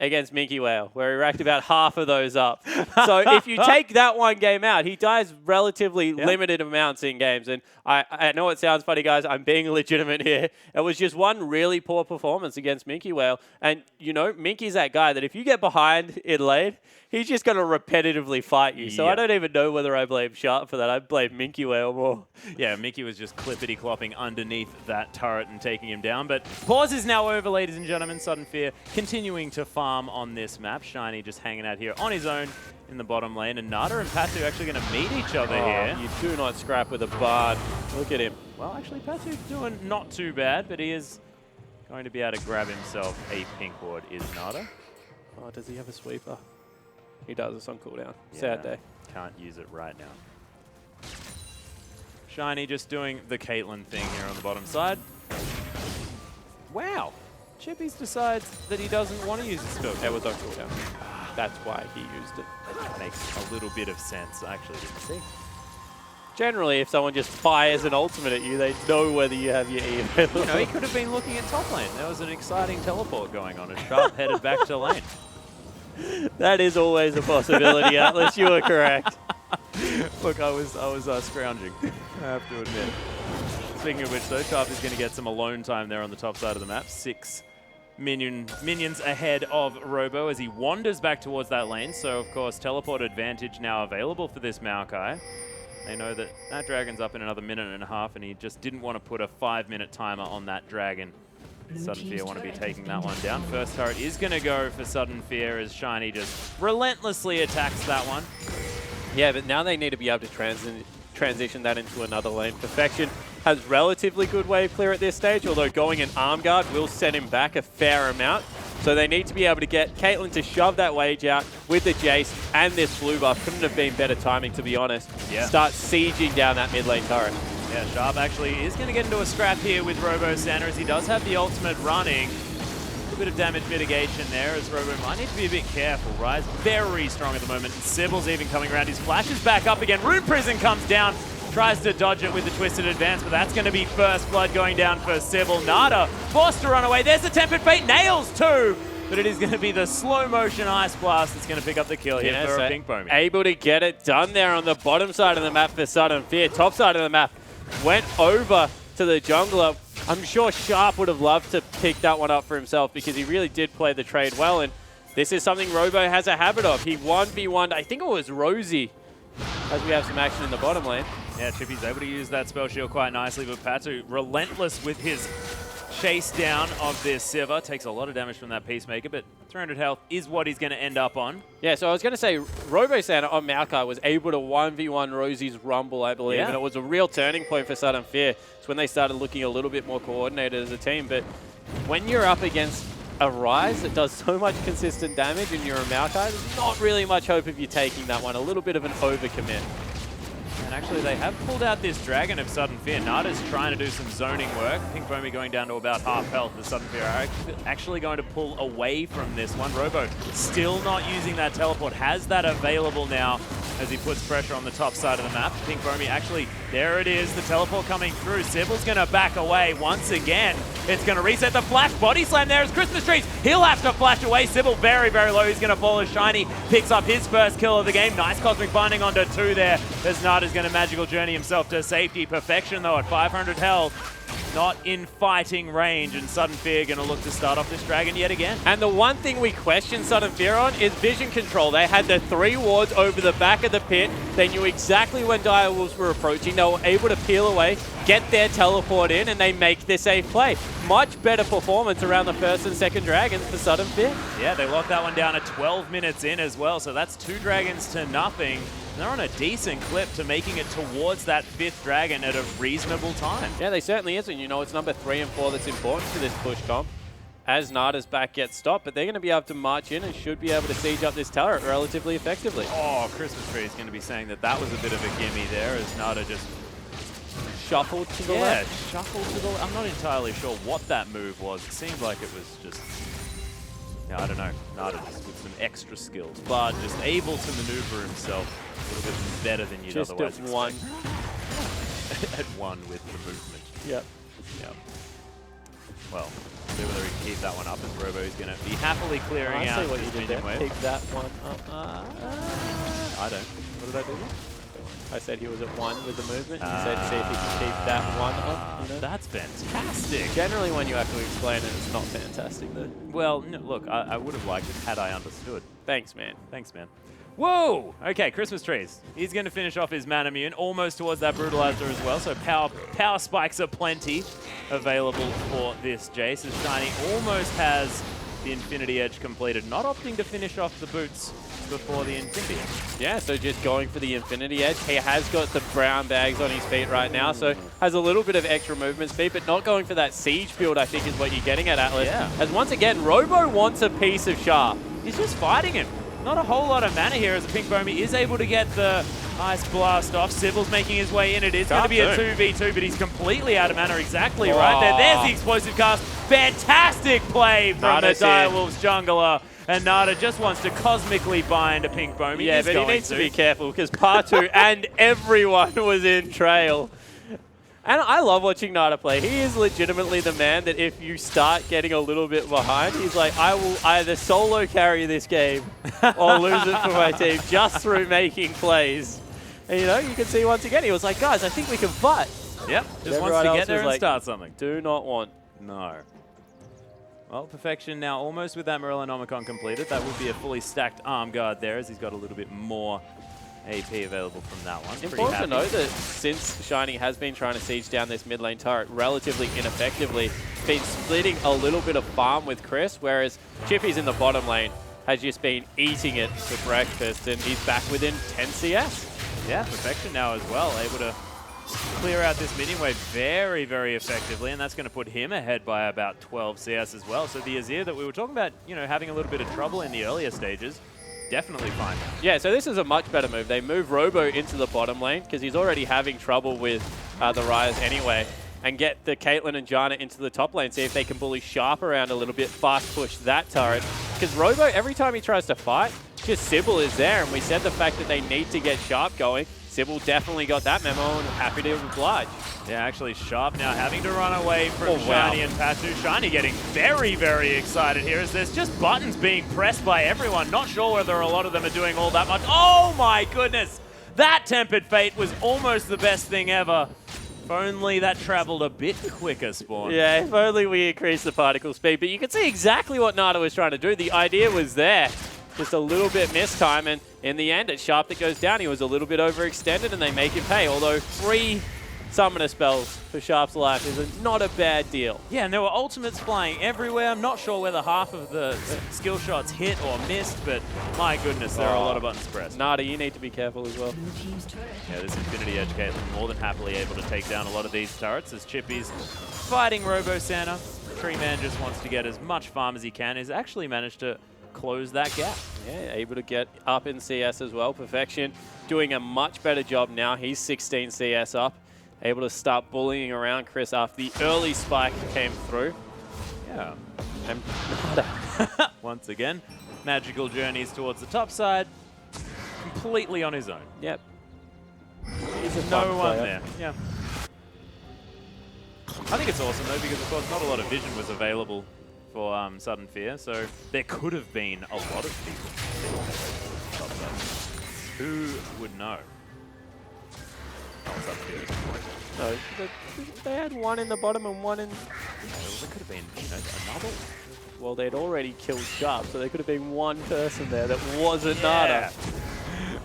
against Minky Whale, where he racked about half of those up. So if you take that 1 game out, he dies relatively limited amounts in games. And I know it sounds funny, guys. I'm being legitimate here. It was just 1 really poor performance against Minky Whale. And, you know, Minky's that guy that if you get behind in lane, he's just going to repetitively fight you. So I don't even know whether I blame Sharp for that. I blame Minky Whale more. Yeah, Minky was just clippity-clopping underneath that turret and taking him down. But pause is now over, ladies and gentlemen. Sudden Fear continuing to farm on this map. Shiny just hanging out here on his own in the bottom lane. And Nada and Patu actually going to meet each other here. You do not scrap with a Bard. Look at him. Well, actually, Patu's doing not too bad, but he is going to be able to grab himself a pink ward, is Nada. Oh, does he have a sweeper? He does. It's on cooldown. Yeah, Sad day. Can't use it right now. Shiny just doing the Caitlyn thing here on the bottom side. Wow. Chippies decides that he doesn't want to use his spell. It was on cooldown. That's why he used it. That makes a little bit of sense. I actually didn't see. Generally, if someone just fires an ultimate at you, they know whether you have your E available. You know, he could have been looking at top lane. There was an exciting teleport going on as Sharp headed back to lane. That is always a possibility, Atlas. You are correct. Look, I was scrounging, I have to admit. Speaking of which, though, Sharp is going to get some alone time there on the top side of the map. 6 minions ahead of Robo as he wanders back towards that lane. So, of course, teleport advantage now available for this Maokai. They know that that dragon's up in another 1.5 minutes, and he just didn't want to put a 5-minute timer on that dragon. Sudden Fear want to be taking that one down. First turret is going to go for Sudden Fear as Shiny just relentlessly attacks that one. Yeah, but now they need to be able to transition that into another lane. Perfection has relatively good wave clear at this stage, although going in arm guard will set him back a fair amount. So they need to be able to get Caitlyn to shove that wage out with the Jace and this blue buff. Couldn't have been better timing, to be honest. Yeah. Start sieging down that mid lane turret. Yeah, Sharp actually is going to get into a scrap here with Robo Santa as he does have the ultimate running. A little bit of damage mitigation there as Robo might need to be a bit careful, right? Very strong at the moment. And Sybil's even coming around. His flash is back up again. Rune Prison comes down. tries to dodge it with the twisted advance, but that's going to be first blood going down for Sybil. Nada forced to run away. There's the tempered fate, nails too, but it is going to be the slow motion ice blast that's going to pick up the kill here for Pink Foamy. Able to get it done there on the bottom side of the map for Sudden Fear. Top side of the map went over to the jungler. I'm sure Sharp would have loved to pick that one up for himself because he really did play the trade well, and this is something Robo has a habit of. He 1v1'd, I think it was Rosie, as we have some action in the bottom lane. Yeah, Chippy's able to use that spell shield quite nicely, but Patu relentless with his chase down of this Sivir. Takes a lot of damage from that Peacemaker, but 300 health is what he's going to end up on. Yeah, so I was going to say, Robo-Santa on Maokai was able to 1v1 Rosie's Rumble, I believe, and it was a real turning point for Sudden Fear. It's when they started looking a little bit more coordinated as a team, but when you're up against a Rise that does so much consistent damage and you're a Maokai, there's not really much hope of you taking that one. A little bit of an overcommit. And actually, they have pulled out this Dragon of Sudden Fear. Nada's trying to do some zoning work. Pink Foamy going down to about half health. The Sudden Fear are actually going to pull away from this one. Robo still not using that teleport. Has that available now as he puts pressure on the top side of the map. Pink Foamy actually, there it is. The teleport coming through. Sybil's going to back away once again. It's going to reset the flash. Body slam there is Christmas Trees. He'll have to flash away. Sybil very, very low. He's going to fall as Shiny picks up his first kill of the game. Nice Cosmic Binding onto 2 there as Nada's going to magical journey himself to safety. Perfection though at 500 health. Not in fighting range, and Sudden Fear going to look to start off this Dragon yet again. And the one thing we question Sudden Fear on is vision control. They had the 3 wards over the back of the pit. They knew exactly when Direwolves were approaching. They were able to peel away, get their teleport in, and they make this safe play. Much better performance around the first and second Dragons for Sudden Fear. Yeah, they locked that one down at 12 minutes in as well, so that's 2 Dragons to nothing. They're on a decent clip to making it towards that 5th Dragon at a reasonable time. Yeah, they certainly is, and you know it's number 3 and 4 that's important for this push comp. As Nada's back gets stopped, but they're going to be able to march in and should be able to siege up this turret relatively effectively. Oh, Christmas Tree is going to be saying that that was a bit of a gimme there as Nada just Shuffled to the left. Yeah, shuffled to the left. I'm not entirely sure what that move was. It seemed like it was just, yeah, I don't know, Nada just with some extra skills, but just able to maneuver himself a little bit better than you'd Just otherwise at expect. 1. At 1 with the movement. Yep. Yep. Well, see whether he can keep that one up as Robo is going to be happily clearing out what his you did minion there. wave. Pick that one up. I don't. What did I do? I said he was at 1 with the movement. He said see if he can keep that one up. You know? That's fantastic. Generally, when you have to explain it, it's not fantastic, though. Well, no, look, I would have liked it had I understood. Thanks, man. Thanks, man. Whoa! Okay, Christmas Trees. He's going to finish off his Man Immune, almost towards that Brutalizer as well, so power spikes are plenty available for this Jace, as Shiny almost has the Infinity Edge completed, not opting to finish off the boots before the Infinity Edge. Yeah, so just going for the Infinity Edge. He has got the brown bags on his feet right now, so has a little bit of extra movement speed, but not going for that siege build, I think, is what you're getting at, Atlas. Yeah. As once again, Robo wants a piece of Sharp. He's just fighting him. Not a whole lot of mana here as the Pink Foamy is able to get the Ice Blast off. Sybil's making his way in. It is going to be a 2v2, but he's completely out of mana exactly right there. There's the explosive cast. Fantastic play from the Direwolves jungler. And Nada just wants to cosmically bind a Pink Foamy. Yeah, but he needs to be careful because Patu and everyone was in trail. And I love watching Nada play. He is legitimately the man that if you start getting a little bit behind, he's like, I will either solo carry this game or lose it for my team just through making plays. And you know, you can see once again, he was like, guys, I think we can fight. Yep, just wants to get there and start something. Do not want. No. Well, Perfection now almost with that Morellonomicon completed. That would be a fully stacked arm guard there as he's got a little bit more AP available from that one. Important to know that since Shiny has been trying to siege down this mid lane turret relatively ineffectively, been splitting a little bit of farm with Chris, whereas Chippy's in the bottom lane has just been eating it for breakfast, and he's back within 10 CS. Yeah, Perfection now as well, able to clear out this minion wave very, very effectively, and that's going to put him ahead by about 12 CS as well. So the Azir that we were talking about, you know, having a little bit of trouble in the earlier stages, definitely fine. Yeah, so this is a much better move. They move Robo into the bottom lane because he's already having trouble with the Ryze anyway, and get the Caitlyn and Janna into the top lane, see if they can bully Sharp around a little bit, fast push that turret. Because Robo, every time he tries to fight, just Sybil is there, and we said the fact that they need to get Sharp going. Sybil definitely got that memo and happy to oblige. Yeah, actually, Sharp now having to run away from Oh, wow. Shiny and Patu. Shiny getting very, very excited here as there's just buttons being pressed by everyone. Not sure whether a lot of them are doing all that much. Oh my goodness! That Tempered Fate was almost the best thing ever. If only that traveled a bit quicker, Spawn. Yeah, if only we increased the particle speed. But you can see exactly what Nada was trying to do. The idea was there. Just a little bit mistime, and in the end, it's Sharp that goes down. He was a little bit overextended, and they make him pay. Although 3 summoner spells for Sharp's life is not a bad deal. Yeah, and there were ultimates flying everywhere. I'm not sure whether half of the skill shots hit or missed, but my goodness, there are a lot of buttons pressed. Nada, you need to be careful as well. Yeah, this Infinity Edge Caitlyn more than happily able to take down a lot of these turrets as Chippy's fighting Robo Santa. Tree Man just wants to get as much farm as he can. He's actually managed to close that gap. Yeah, able to get up in CS as well. Perfection doing a much better job now. He's 16 CS up. Able to start bullying around Chris after the early spike came through. Yeah. And Once again, magical journeys towards the top side, completely on his own. yep. He's a fun No one player. there. Yeah. I think it's awesome though because of course not a lot of vision was available for Sudden Fear, so there could have been a lot of people. Top side. Who would know? Oh, Sudden Fear. No, they had one in the bottom and one in... There could have been, you know, another. Well, they'd already killed Sharp, so there could have been one person there that wasn't Nada.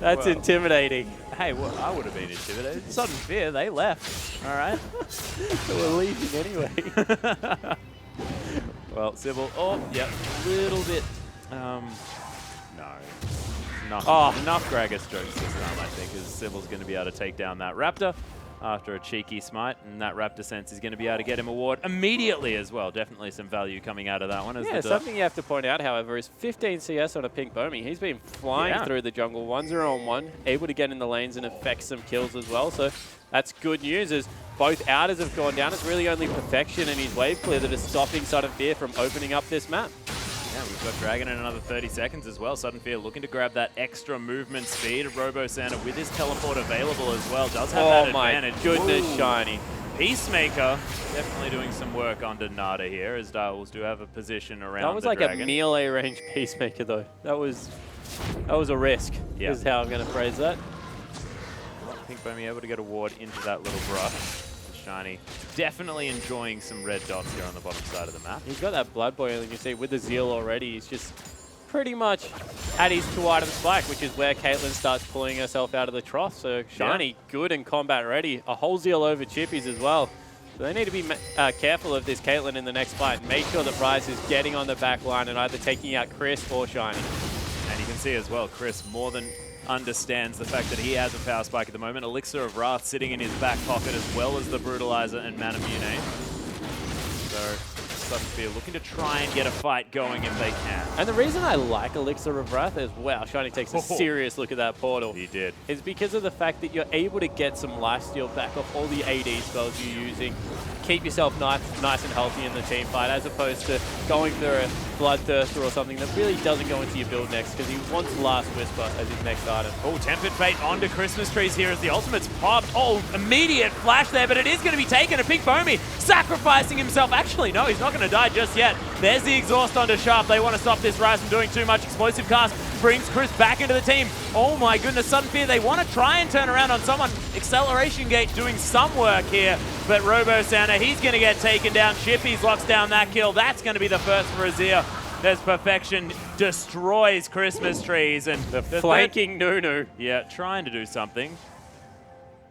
That's Well. intimidating. Hey, well, I would have been intimidated. Sudden Fear, they left. All right. So we're leaving anyway. Well, Sybil, oh, yep, little bit. No. Enough Gragas jokes this time, I think, as Sybil's going to be able to take down that Raptor after a cheeky smite, and that Raptor sense is going to be able to get him a ward immediately as well. Definitely some value coming out of that one. As Yeah, the something you have to point out, however, is 15 CS on a pink Bomi. He's been flying through the jungle 1-0-1, able to get in the lanes and affect some kills as well. So that's good news as both outers have gone down. It's really only Perfection and his wave clear that is stopping Sudden Fear from opening up this map. Yeah, we've got Dragon in another 30 seconds as well. Sudden Fear looking to grab that extra movement speed. Robo Santa with his teleport available as well does have that advantage. Oh my goodness, Ooh. Shiny. Peacemaker definitely doing some work under Nada here as Direwolves do have a position around That was the like Dragon. a melee range Peacemaker though. That was a risk, is how I'm going to phrase that. Pink Bomi able to get a ward into that little brush. Shiny definitely enjoying some red dots here on the bottom side of the map. He's got that blood boil, and you see with the Zeal already, he's just pretty much at his 2-item spike, which is where Caitlyn starts pulling herself out of the trough. So Shiny, good and combat ready. A whole Zeal over Chippies as well. So they need to be careful of this Caitlyn in the next fight and make sure that Bryce is getting on the back line and either taking out Chris or Shiny. And you can see as well, Chris more than understands the fact that he has a power spike at the moment. Elixir of Wrath sitting in his back pocket as well as the Brutalizer and Mana Mune. So Sudden Fear looking to try and get a fight going if they can. And the reason I like Elixir of Wrath is, wow, Shiny takes a serious look at that portal. He did. Is because of the fact that you're able to get some lifesteal back off all the AD spells you're using. Keep yourself nice and healthy in the team fight, as opposed to going for a Bloodthirster or something that really doesn't go into your build next, because he wants Last Whisper as his next item. Oh, Tempered Fate onto Christmas Trees here as the ultimate's popped. Oh, immediate flash there, but it is going to be taken. A Pink Bomi sacrificing himself. Actually, no, he's not going to die just yet. There's the exhaust onto Sharp. They want to stop this Rise from doing too much. Explosive Cast brings Chris back into the team. Oh my goodness, Sudden Fear, they want to try and turn around on someone. Acceleration Gate doing some work here, but Robo Santa, he's going to get taken down. Chippies locks down that kill. That's going to be the first for Azir. There's Perfection destroys Christmas Trees, and the Flanking Nunu. Yeah, trying to do something.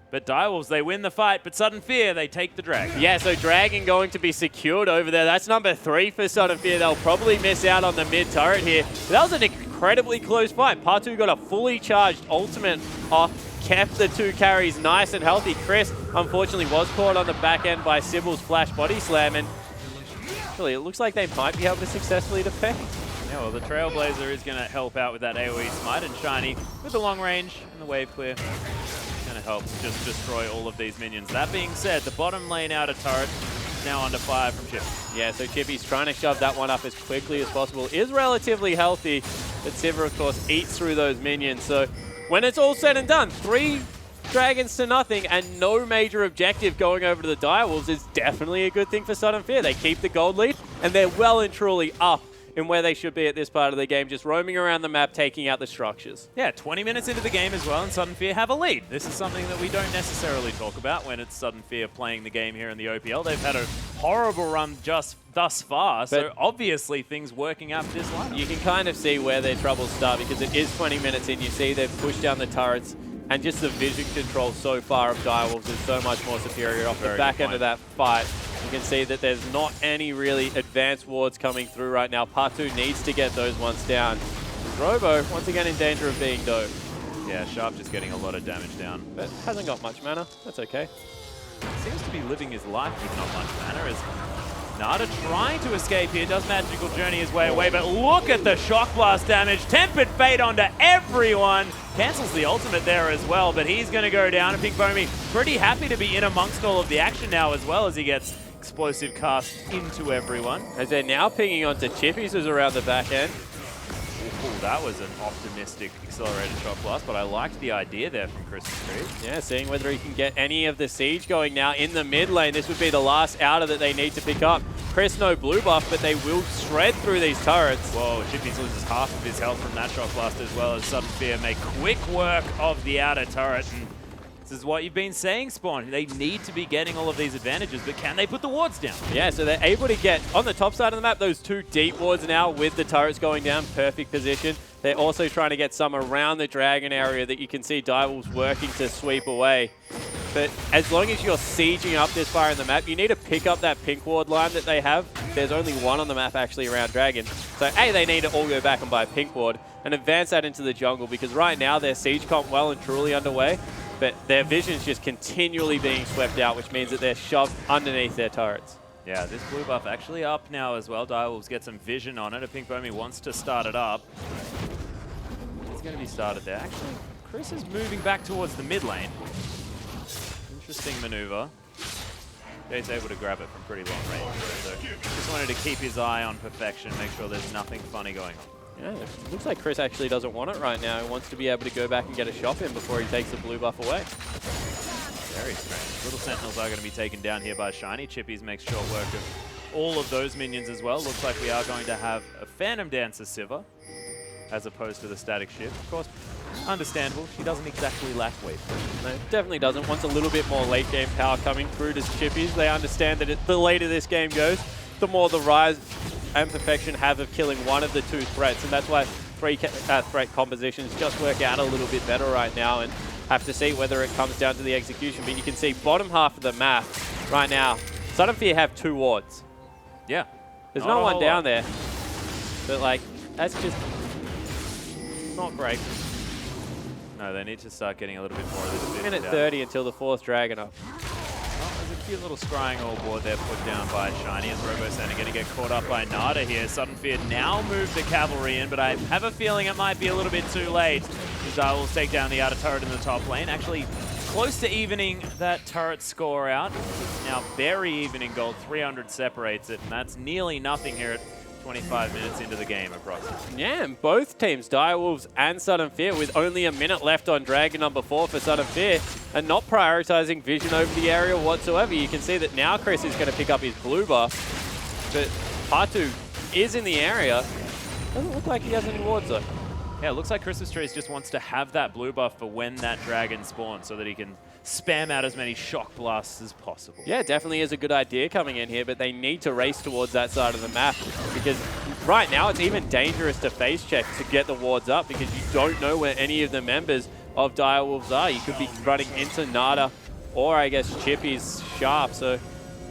But Direwolves, they win the fight, but Sudden Fear, they take the Dragon. Yeah, so Dragon going to be secured over there. That's number 3 for Sudden Fear. They'll probably miss out on the mid turret here. That was an incredibly close fight. Patu got a fully charged ultimate off, kept the 2 carries nice and healthy. Chris, unfortunately, was caught on the back end by Sybil's flash body slam, and actually, it looks like they might be able to successfully defend. Yeah, well, the Trailblazer is going to help out with that AoE smite, and Shiny with the long range and the wave clear going to help just destroy all of these minions. That being said, the bottom lane outer turret is now under fire from Chip. Yeah, so Chippy's trying to shove that one up as quickly as possible. Is relatively healthy, but Sivir, of course, eats through those minions. So when it's all said and done, 3 Dragons to nothing, and no major objective going over to the Direwolves is definitely a good thing for Sudden Fear. They keep the gold lead, and they're well and truly up in where they should be at this part of the game, just roaming around the map, taking out the structures. Yeah, 20 minutes into the game as well, and Sudden Fear have a lead. This is something that we don't necessarily talk about when it's Sudden Fear playing the game here in the OPL. They've had a horrible run just thus far, so obviously things working out for this lineup. You can kind of see where their troubles start because it is 20 minutes in. You see they've pushed down the turrets, and just the vision control so far of Direwolves is so much more superior off the back end of that fight. You can see that there's not any really advanced wards coming through right now. Patu needs to get those ones down. Robo, once again, in danger of being dove. Yeah, Sharp just getting a lot of damage down. But hasn't got much mana. That's okay. Seems to be living his life with not much mana. As Nada trying to escape here, does Magical Journey his way away, but look at the Shock Blast damage. Tempered Fate onto everyone. Cancels the ultimate there as well, but he's going to go down. And Pink Foamy pretty happy to be in amongst all of the action now as well as he gets explosive cast into everyone. As they're now pinging onto Chippies who's around the back end. Ooh, that was an optimistic accelerated Shock Blast, but I liked the idea there from Chris's Tree. Yeah, seeing whether he can get any of the siege going now in the mid lane. This would be the last outer that they need to pick up. Chris no blue buff, but they will shred through these turrets. Whoa, Chippies loses half of his health from that Shock Blast as well as Sudden Fear make quick work of the outer turret. And this is what you've been saying, Spawn. They need to be getting all of these advantages, but can they put the wards down? Yeah, so they're able to get, on the top side of the map, those two deep wards now with the turrets going down. Perfect position. They're also trying to get some around the dragon area that you can see Direwolves working to sweep away. But as long as you're sieging up this far in the map, you need to pick up that pink ward line that they have. There's only one on the map actually around Dragon. So A, they need to all go back and buy a pink ward and advance that into the jungle because right now their siege comp well and truly underway. But their vision's just continually being swept out, which means that they're shoved underneath their turrets. Yeah, this blue buff actually up now as well. Direwolves get some vision on it. A Pink Foamy wants to start it up. It's going to be started there. Actually, Chris is moving back towards the mid lane. Interesting maneuver. Jade's able to grab it from pretty long range. So just wanted to keep his eye on perfection, make sure there's nothing funny going on. Yeah, it looks like Chris actually doesn't want it right now. He wants to be able to go back and get a shot in before he takes the blue buff away. Very strange. Little Sentinels are going to be taken down here by Shiny. Chippies makes short work of all of those minions as well. Looks like we are going to have a Phantom Dancer Sivir as opposed to the Static Shift. Of course, understandable. She doesn't exactly lack weight. No, definitely doesn't. Wants a little bit more late game power coming through to Chippies. They understand that the later this game goes, the more the Rise and Perfection have of killing one of the two threats, and that's why three threat compositions just work out a little bit better right now, and have to see whether it comes down to the execution. But you can see bottom half of the map right now, Sudden Fear have two wards. Yeah. There's no one down there, but like, that's just not great. No, they need to start getting a little bit more of this vision Minute down. 30 until the fourth dragon up. Oh, there's a cute little scrying all board there put down by Shiny as Robo-Center going to get caught up by Nada here. Sudden Fear now moved the cavalry in, but I have a feeling it might be a little bit too late. Will take down the outer turret in the top lane. Actually, close to evening that turret score out. It's now very even in gold. 300 separates it, and that's nearly nothing here at 25 minutes into the game, approximately. Yeah, and both teams, Direwolves and Sudden Fear, with only a minute left on Dragon number 4 for Sudden Fear, and not prioritizing vision over the area whatsoever. You can see that now Chris is going to pick up his blue buff, but Patu is in the area. Doesn't look like he has any wards though. Yeah, it looks like Christmas Trees just wants to have that blue buff for when that dragon spawns so that he can spam out as many shock blasts as possible. Yeah, definitely is a good idea coming in here, but they need to race towards that side of the map because right now it's even dangerous to face check to get the wards up because you don't know where any of the members of Direwolves are. You could be running into Nada or I guess Chippy's Sharp. So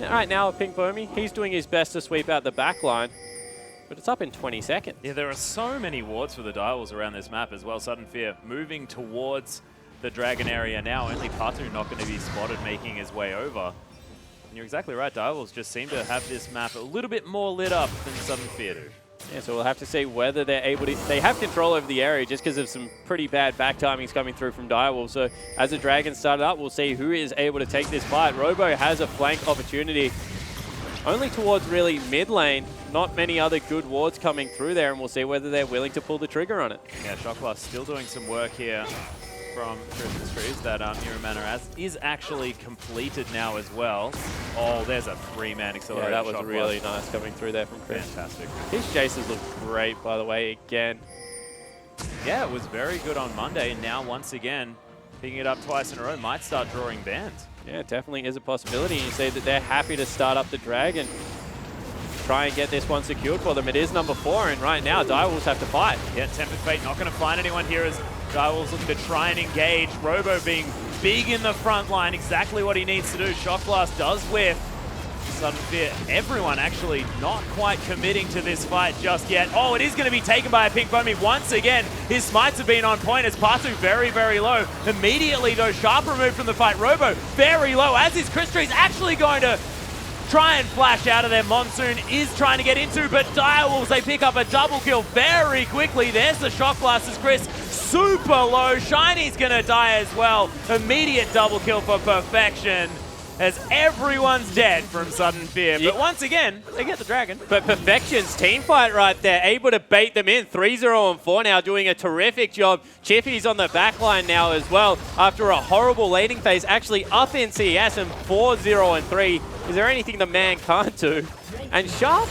right now Pink Foamy, he's doing his best to sweep out the back line. But it's up in 20 seconds. Yeah, there are so many wards for the Direwolves around this map as well. Sudden Fear moving towards the dragon area now. Only Patu not going to be spotted making his way over. And you're exactly right. Direwolves just seem to have this map a little bit more lit up than Sudden Fear do. Yeah, so we'll have to see whether they're able to... They have control over the area just because of some pretty bad back timings coming through from Direwolves. So as the dragon started up, we'll see who is able to take this fight. Robo has a flank opportunity only towards really mid lane. Not many other good wards coming through there, and we'll see whether they're willing to pull the trigger on it. Yeah, Shock Blast still doing some work here from Christmas Trees that Mira Manor is actually completed now as well. Oh, there's a 3-man accelerator. Yeah, that was really nice coming through there from Chris. Fantastic. His chases look great, by the way, again. Yeah, it was very good on Monday, and now once again, picking it up twice in a row, might start drawing bans. Yeah, it definitely is a possibility. You see that they're happy to start up the Dragon, try and get this one secured for them. It is number 4, and right now, Direwolves have to fight. Yeah, Tempered Fate not going to find anyone here as Direwolves looking to try and engage. Robo being big in the front line, exactly what he needs to do. Shock Blast does whiff. Sudden Fear, everyone actually not quite committing to this fight just yet. Oh, it is going to be taken by a Pink Foamy once again. His smites have been on point as Patu very, very low. Immediately, though, Sharp removed from the fight. Robo very low, as is Chris Trees actually going to try and flash out of there. Monsoon is trying to get into, but Direwolves, they pick up a double kill very quickly. There's the Shock Blast as Chris super low. Shiny's going to die as well. Immediate double kill for Perfection, as everyone's dead from Sudden Fear. But once again, they get the Dragon. But Perfection's team fight right there, able to bait them in. 3-0-4 now, doing a terrific job. Chippy's on the back line now as well, after a horrible laning phase, actually up in CS and 4-0-3. Is there anything the man can't do? And Sharp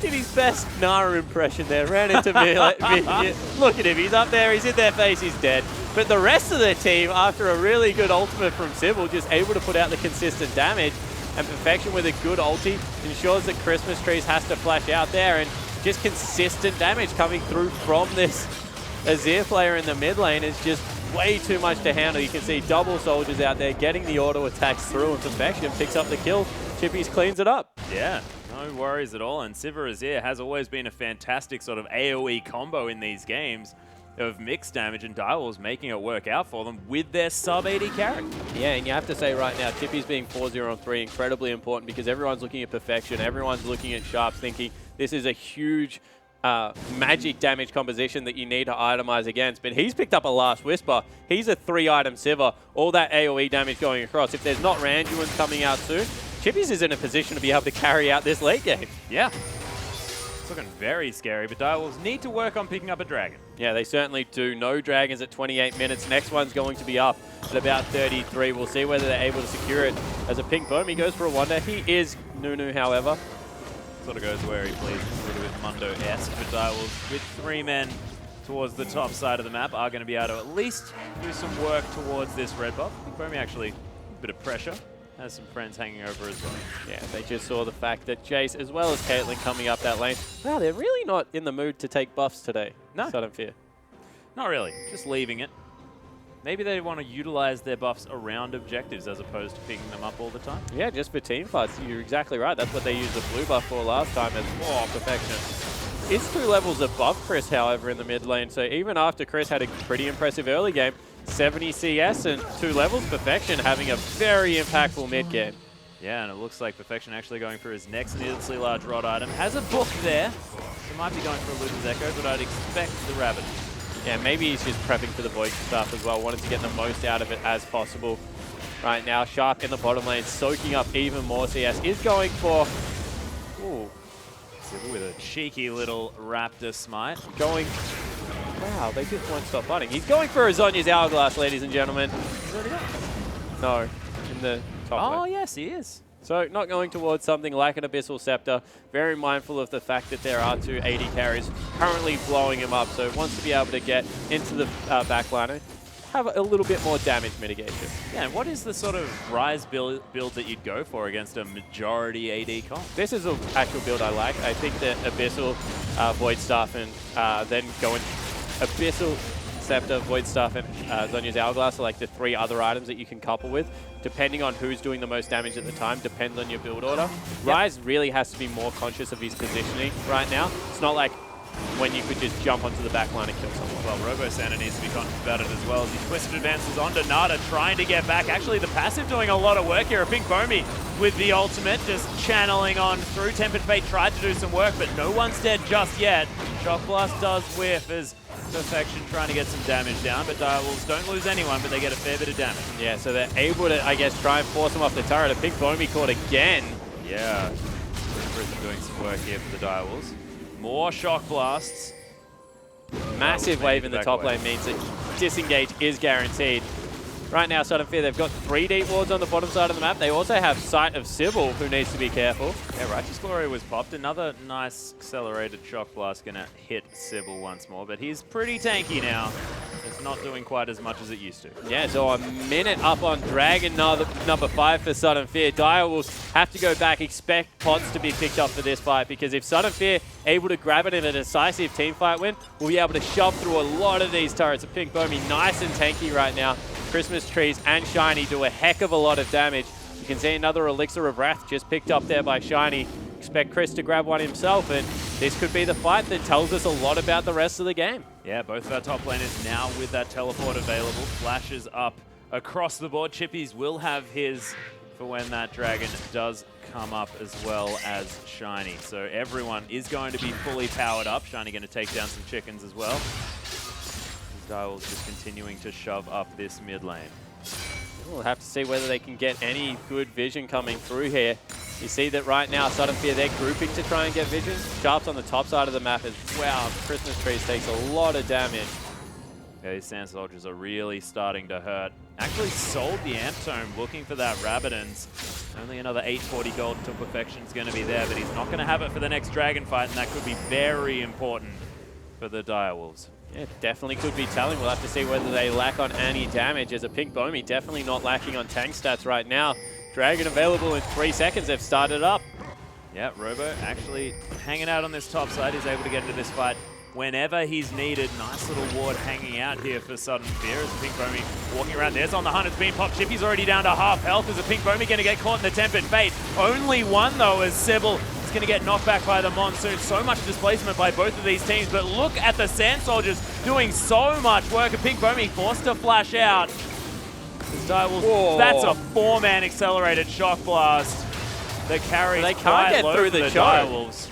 did his best Nara impression there, ran into me. Look at him, he's up there, he's in their face, he's dead. But the rest of the team, after a really good ultimate from Sybil, just able to put out the consistent damage. And Perfection with a good ulti ensures that Christmas Trees has to flash out there, and just consistent damage coming through from this Azir player in the mid lane is just way too much to handle. You can see double soldiers out there getting the auto attacks through, and Perfection picks up the kill. Chippies cleans it up. Yeah, no worries at all. And Sivir Azir has always been a fantastic sort of AoE combo in these games of mixed damage, and Direwolves making it work out for them with their sub-80 carry. Yeah, and you have to say right now, Chippy's being 4-0-3 incredibly important, because everyone's looking at Perfection, everyone's looking at Sharps, thinking this is a huge magic damage composition that you need to itemize against. But he's picked up a Last Whisper. He's a 3-item Sivir. All that AoE damage going across. If there's not Randuin's coming out soon, Chippies is in a position to be able to carry out this late game. Yeah. It's looking very scary, but Direwolves need to work on picking up a Dragon. Yeah, they certainly do. No Dragons at 28 minutes. Next one's going to be up at about 33. We'll see whether they're able to secure it. As a Pink Foamy goes for a wonder. He is Nunu, however. Sort of goes where he pleases, a little bit Mundo-esque, but Direwolves with 3 men towards the top side of the map are going to be able to at least do some work towards this red buff. Pink Foamy actually a bit of pressure. Has some friends hanging over as well. Yeah, they just saw the fact that Jace, as well as Caitlyn, coming up that lane. Wow, they're really not in the mood to take buffs today. No. Sudden Fear. Not really. Just leaving it. Maybe they want to utilize their buffs around objectives as opposed to picking them up all the time. Yeah, just for team fights. You're exactly right. That's what they used the blue buff for last time as Perfection. It's 2 levels above Chris, however, in the mid lane. So even after Chris had a pretty impressive early game, 70 CS and 2 levels, Perfection having a very impactful mid game. Yeah, and it looks like Perfection actually going for his next needlessly large rod item. Has a book there. So might be going for a Luden's Echo, but I'd expect the Rabbit. Yeah, maybe he's just prepping for the Void stuff as well. Wanted to get the most out of it as possible. Right now, Sharp in the bottom lane, soaking up even more CS. Is going for... Ooh. With a cheeky little Raptor smite. Going... Wow, they just won't stop fighting. He's going for a Zhonya's Hourglass, ladies and gentlemen. No, in the top lane. Yes, he is. So not going towards something like an Abyssal Scepter. Very mindful of the fact that there are 2 AD carries currently blowing him up. So wants to be able to get into the backliner, have a little bit more damage mitigation. Yeah, and what is the sort of Rise build that you'd go for against a majority AD comp? This is an actual build I like. I think that Abyssal, Void Staff, and then going Abyssal, Scepter, Void Staff, and Zhonya's Hourglass are like the 3 other items that you can couple with. Depending on who's doing the most damage at the time, depends on your build order. Yep. Rise really has to be more conscious of his positioning right now. It's not like when you could just jump onto the back line and kill someone. Well, Robo-Santa needs to be conscious about it as well as he twisted advances onto Nada, trying to get back. Actually, the passive doing a lot of work here. A Pink Foamy with the ultimate, just channeling on through. Tempered Fate tried to do some work, but no one's dead just yet. Shock Blast does whiff as Perfection trying to get some damage down, but Direwolves don't lose anyone, but they get a fair bit of damage. Yeah, so they're able to, I guess, try and force him off the turret. A Pink Foamy caught again. Yeah, Prison doing some work here for the Direwolves. More Shock Blasts. Massive wave in the top lane means that disengage is guaranteed. Right now, Sudden Fear, they've got 3 deep wards on the bottom side of the map. They also have sight of Sybil, who needs to be careful. Yeah, Righteous Glory was popped. Another nice accelerated shock blast going to hit Sybil once more, but he's pretty tanky now. It's not doing quite as much as it used to. Yeah, so a minute up on Dragon, number 5 for Sudden Fear. Dire will have to go back, expect pods to be picked up for this fight, because if Sudden Fear able to grab it in a decisive team fight win, we'll be able to shove through a lot of these turrets. A Pink Bomey nice and tanky right now. Christmas Trees and Shiny do a heck of a lot of damage. You can see another Elixir of Wrath just picked up there by Shiny. Expect Chris to grab one himself, and this could be the fight that tells us a lot about the rest of the game. Yeah, both of our top laners now with that teleport available. Flashes up across the board. Chippies will have his for when that dragon does come up, as well as Shiny. So everyone is going to be fully powered up. Shiny going to take down some chickens as well. Direwolves just continuing to shove up this mid lane. We'll have to see whether they can get any good vision coming through here. You see that right now, Sudden Fear, they're grouping to try and get vision. Sharps on the top side of the map as well. Christmas Trees takes a lot of damage. Yeah, these Sand Soldiers are really starting to hurt. Actually sold the Amp Tome looking for that Rabadons. Only another 840 gold until Perfection's going to be there, but he's not going to have it for the next dragon fight, and that could be very important for the Direwolves. Yeah, definitely could be telling. We'll have to see whether they lack on any damage, as a Pink Bomey definitely not lacking on tank stats right now. Dragon available in 3 seconds. They've started up. Yeah, Robo actually hanging out on this top side. He's able to get into this fight whenever he's needed. Nice little ward hanging out here for Sudden Fear as Pink Bomey walking around. There's on the hunt. It's been popped. Chippy's already down to half health. Is a Pink Bomey going to get caught in the Tempered Fate? Only one, though, as Sybil going to get knocked back by the Monsoon. So much displacement by both of these teams, but look at the Sand Soldiers doing so much work. A Pink Bomey forced to flash out. That's a 4-man accelerated shock blast that carries they can't get through the Direwolves.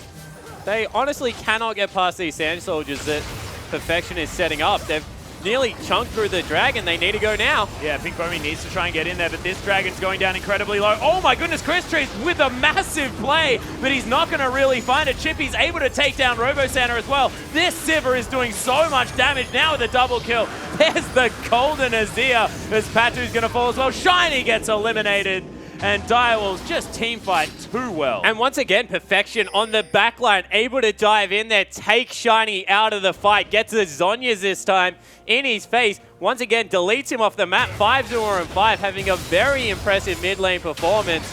They honestly cannot get past these Sand Soldiers that Perfection is setting up. They've nearly chunked through the dragon. They need to go now. Yeah, Pink Bomey needs to try and get in there, but this dragon's going down incredibly low. Oh my goodness, Chris Trees with a massive play, but he's not going to really find it. Chippy's able to take down Robo Santa as well. This Sivir is doing so much damage now with a double kill. There's the Golden Azir as Patu's going to fall as well. Shiny gets eliminated. And Direwolves just team fight too well. And once again, Perfection on the backline, able to dive in there, take Shiny out of the fight, gets the Zhonya's this time in his face. Once again, deletes him off the map. 5-0-5, having a very impressive mid lane performance.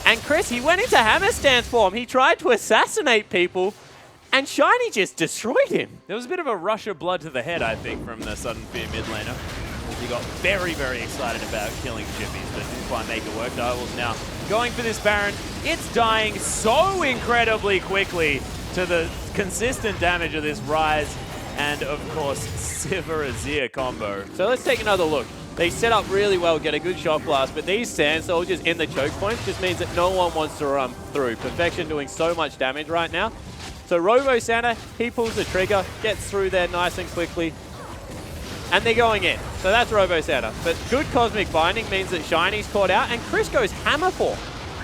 And Chris, he went into Hammer Stance form. He tried to assassinate people, and Shiny just destroyed him. There was a bit of a rush of blood to the head, I think, from the Sudden Fear mid laner. He got very, very excited about killing Chippies, but didn't quite make it work. Direwolves now going for this Baron. It's dying so incredibly quickly to the consistent damage of this Rise and, of course, Sivir Azir combo. So let's take another look. They set up really well, get a good shock blast, but these Sand Soldiers in the choke points just means that no one wants to run through. Perfection doing so much damage right now. So Robo Santa, he pulls the trigger, gets through there nice and quickly. And they're going in. So that's Robo Santa. But good Cosmic Binding means that Shiny's caught out, and Chris goes Hammer form.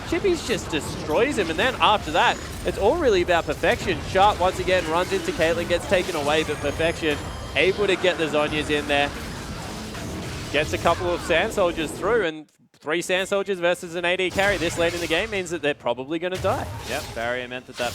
Chippies just destroys him, and then after that, it's all really about Perfection. Sharp once again runs into Caitlyn, gets taken away, but Perfection able to get the Zhonya's in there. Gets a couple of Sand Soldiers through, and 3 Sand Soldiers versus an AD carry this late in the game means that they're probably going to die. Yep, barrier meant that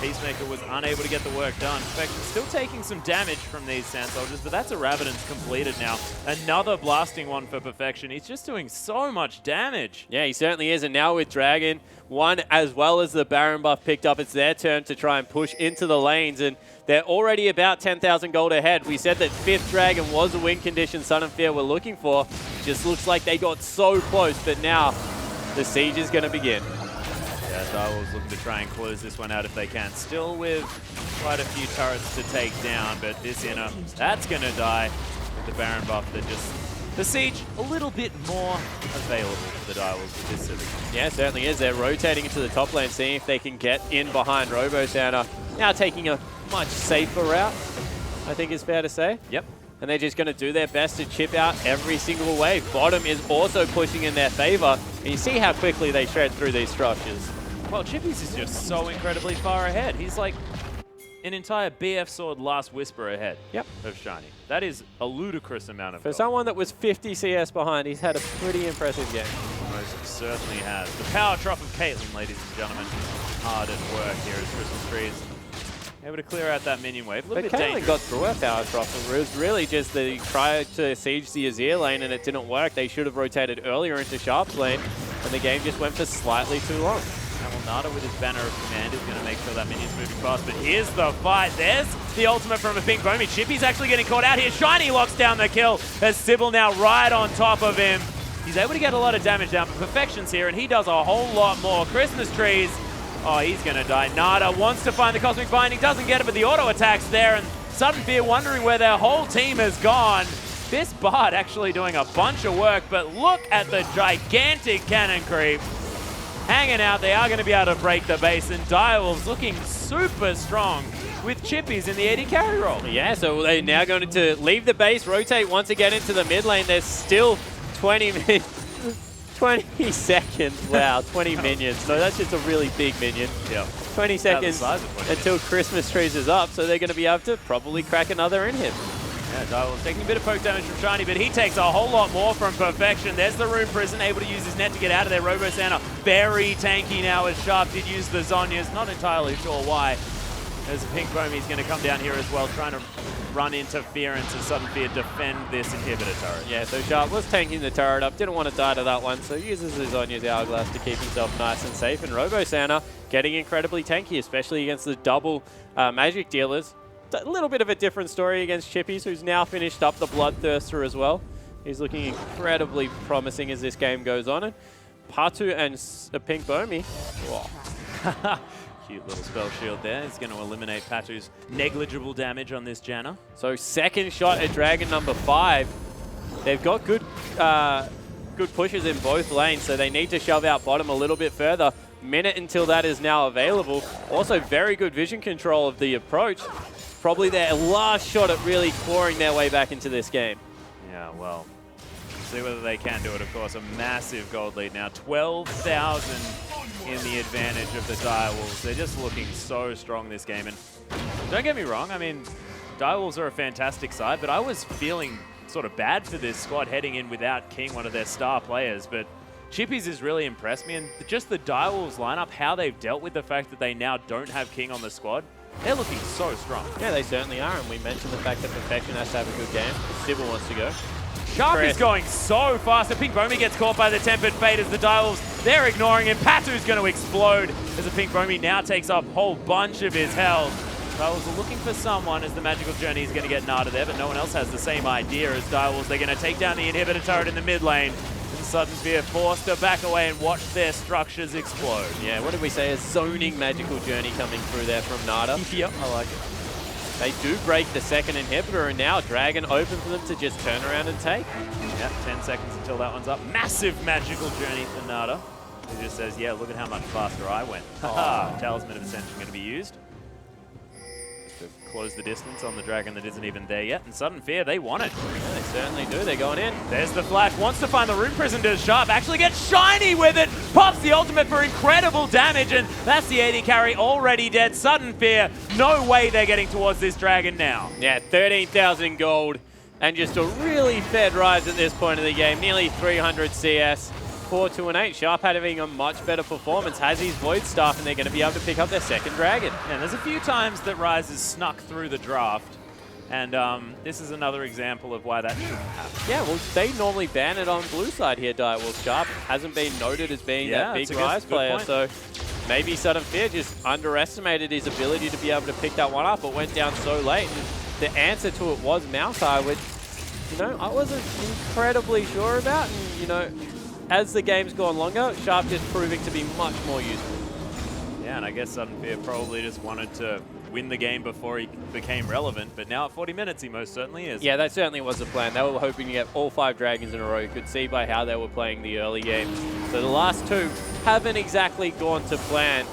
Peacemaker was unable to get the work done. Perfection still taking some damage from these Sand Soldiers, but that's a Rabadon's completed now. Another blasting one for Perfection. He's just doing so much damage. Yeah, he certainly is, and now with Dragon, one as well as the Baron buff picked up, it's their turn to try and push into the lanes, and they're already about 10,000 gold ahead. We said that 5th Dragon was the win condition Sudden Fear were looking for. Just looks like they got so close, but now the siege is going to begin. Yeah, Direwolves looking to try and close this one out if they can. Still with quite a few turrets to take down, but this inner, that's going to die with the Baron buff that just... The siege, a little bit more available for the Direwolves with this Civic. Yeah, it certainly is. They're rotating into the top lane, seeing if they can get in behind Robo Santa. Now taking a much safer route, I think is fair to say. Yep. And they're just going to do their best to chip out every single wave. Bottom is also pushing in their favor. And you see how quickly they shred through these structures. Well, Chippies is just so incredibly far ahead. He's like an entire BF Sword Last Whisper ahead Yep. of Shiny. That is a ludicrous amount of For gold. someone that was 50 CS behind, he's had a pretty impressive game. Most certainly has. The power drop of Caitlyn, ladies and gentlemen. Hard at work here as Christmas Trees able to clear out that minion wave. A little But bit Caitlyn dangerous. got through her power drop. It was really just they tried to siege the Azir lane and it didn't work. They should have rotated earlier into Sharp's lane, and the game just went for slightly too long. Now, Nada with his banner of command is going to make sure that minion's moving fast. But here's the fight. There's the ultimate from a Pink Bomi. Chippy's actually getting caught out here. Shiny locks down the kill as Sybil now right on top of him. He's able to get a lot of damage down, but Perfection's here, and he does a whole lot more. Christmas Trees. Oh, he's going to die. Nada wants to find the Cosmic Binding, doesn't get it, but the auto attack's there, and Sudden Fear wondering where their whole team has gone. This Bard actually doing a bunch of work, but look at the gigantic cannon creep. Hanging out, they are going to be able to break the base, and Direwolves looking super strong with Chippies in the AD carry role. Yeah, so they're now going to leave the base, rotate once again into the mid lane. There's still 20 seconds. Wow, 20 minions. No, that's just a really big minion. Yeah. 20 seconds size of 20 until Christmas Trees is up, so they're going to be able to probably crack another inhib. Yeah, Direwolves taking a bit of poke damage from Shiny, but he takes a whole lot more from Perfection. There's the Rune Prison, able to use his net to get out of there. Robo Santa very tanky now as Sharp did use the Zhonya's. Not entirely sure why. As Pink Bomi's going to come down here as well, trying to run interference as Sudden Fear defend this inhibitor turret. Yeah, so Sharp was tanking the turret up, didn't want to die to that one, so uses his Zhonya's Hourglass to keep himself nice and safe. And Robo Santa getting incredibly tanky, especially against the double magic dealers. A little bit of a different story against Chippies, who's now finished up the Bloodthirster as well. He's looking incredibly promising as this game goes on. And Patu and Pink Bomi. Whoa. Cute little spell shield there. He's going to eliminate Patu's negligible damage on this Janna. So second shot at Dragon number 5. They've got good pushes in both lanes, so they need to shove out bottom a little bit further. Minute until that is now available. Also very good vision control of the approach. Probably their last shot at really clawing their way back into this game. Yeah, well, see whether they can do it, of course. A massive gold lead now. 12,000 in the advantage of the Direwolves. They're just looking so strong this game. And don't get me wrong, I mean, Direwolves are a fantastic side, but I was feeling sort of bad for this squad heading in without King, one of their star players. But Chippies has really impressed me, and just the Direwolves lineup, how they've dealt with the fact that they now don't have King on the squad, they're looking so strong. Yeah, they certainly are, and we mentioned the fact that Perfection has to have a good game. Sybil wants to go. Sharp is going so fast, and Pink Bomi gets caught by the Tempered Fate as the Direwolves, they're ignoring him. Patu's going to explode as the Pink Bomi now takes up a whole bunch of his health. Direwolves are looking for someone as the Magical Journey is going to get Nada there, but no one else has the same idea as Direwolves. They're going to take down the inhibitor turret in the mid lane. And Sudden Fear forced to back away and watch their structures explode. Yeah, what did we say? A zoning Magical Journey coming through there from Nada. Yep, I like it. They do break the second inhibitor, and now Dragon open for them to just turn around and take. Yeah, 10 seconds until that one's up. Massive Magical Journey for Nada. He just says, yeah, look at how much faster I went. Talisman of Ascension going to be used to close the distance on the Dragon that isn't even there yet. And Sudden Fear, they want it. Yeah, they certainly do. They're going in. There's the flash. Wants to find the Rune Prison, does Sharp. Actually gets Shiny with it. Pops the ultimate for incredible damage. And that's the AD carry already dead. Sudden Fear, no way they're getting towards this Dragon now. Yeah, 13,000 gold. And just a really fed rise at this point of the game. Nearly 300 CS. 4-2-8. Sharp having a much better performance. Has his Void Staff, and they're going to be able to pick up their second Dragon. Yeah, there's a few times that Rise has snuck through the draft. And this is another example of why that shouldn't happen. Yeah, well, they normally ban it on blue side here, Direwolf. Sharp hasn't been noted as being that big Rise player, so maybe Sudden Fear just underestimated his ability to be able to pick that one up. It went down so late, and the answer to it was Maokai, which, you know, I wasn't incredibly sure about, and, you know, as the game's gone longer, Sharp is proving to be much more useful. Yeah, and I guess Sudden Fear probably just wanted to win the game before he became relevant, but now at 40 minutes he most certainly is. Yeah, that certainly was the plan. They were hoping to get all 5 Dragons in a row. You could see by how they were playing the early games. So the last 2 haven't exactly gone to plan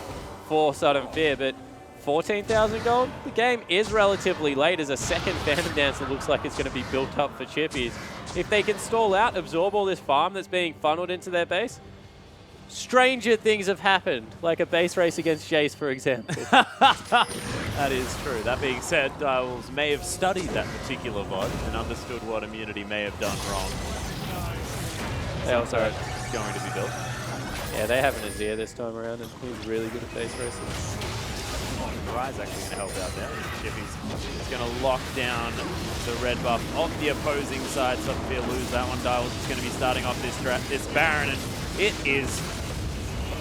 for Sudden Fear, but 14,000 gold? The game is relatively late as a second Phantom Dancer looks like it's going to be built up for Chippies. If they can stall out, absorb all this farm that's being funneled into their base, stranger things have happened, like a base race against Jace, for example. That is true. That being said, Direwolves may have studied that particular VOD and understood what Immunity may have done wrong. They also It's going to be built. Yeah, they have an Azir this time around, and he's really good at face races. Rise actually going to help out there. Chippy's is going to lock down the red buff of the opposing side. Suddenfear lose that one. Direwolves is going to be starting off this Baron, and it is...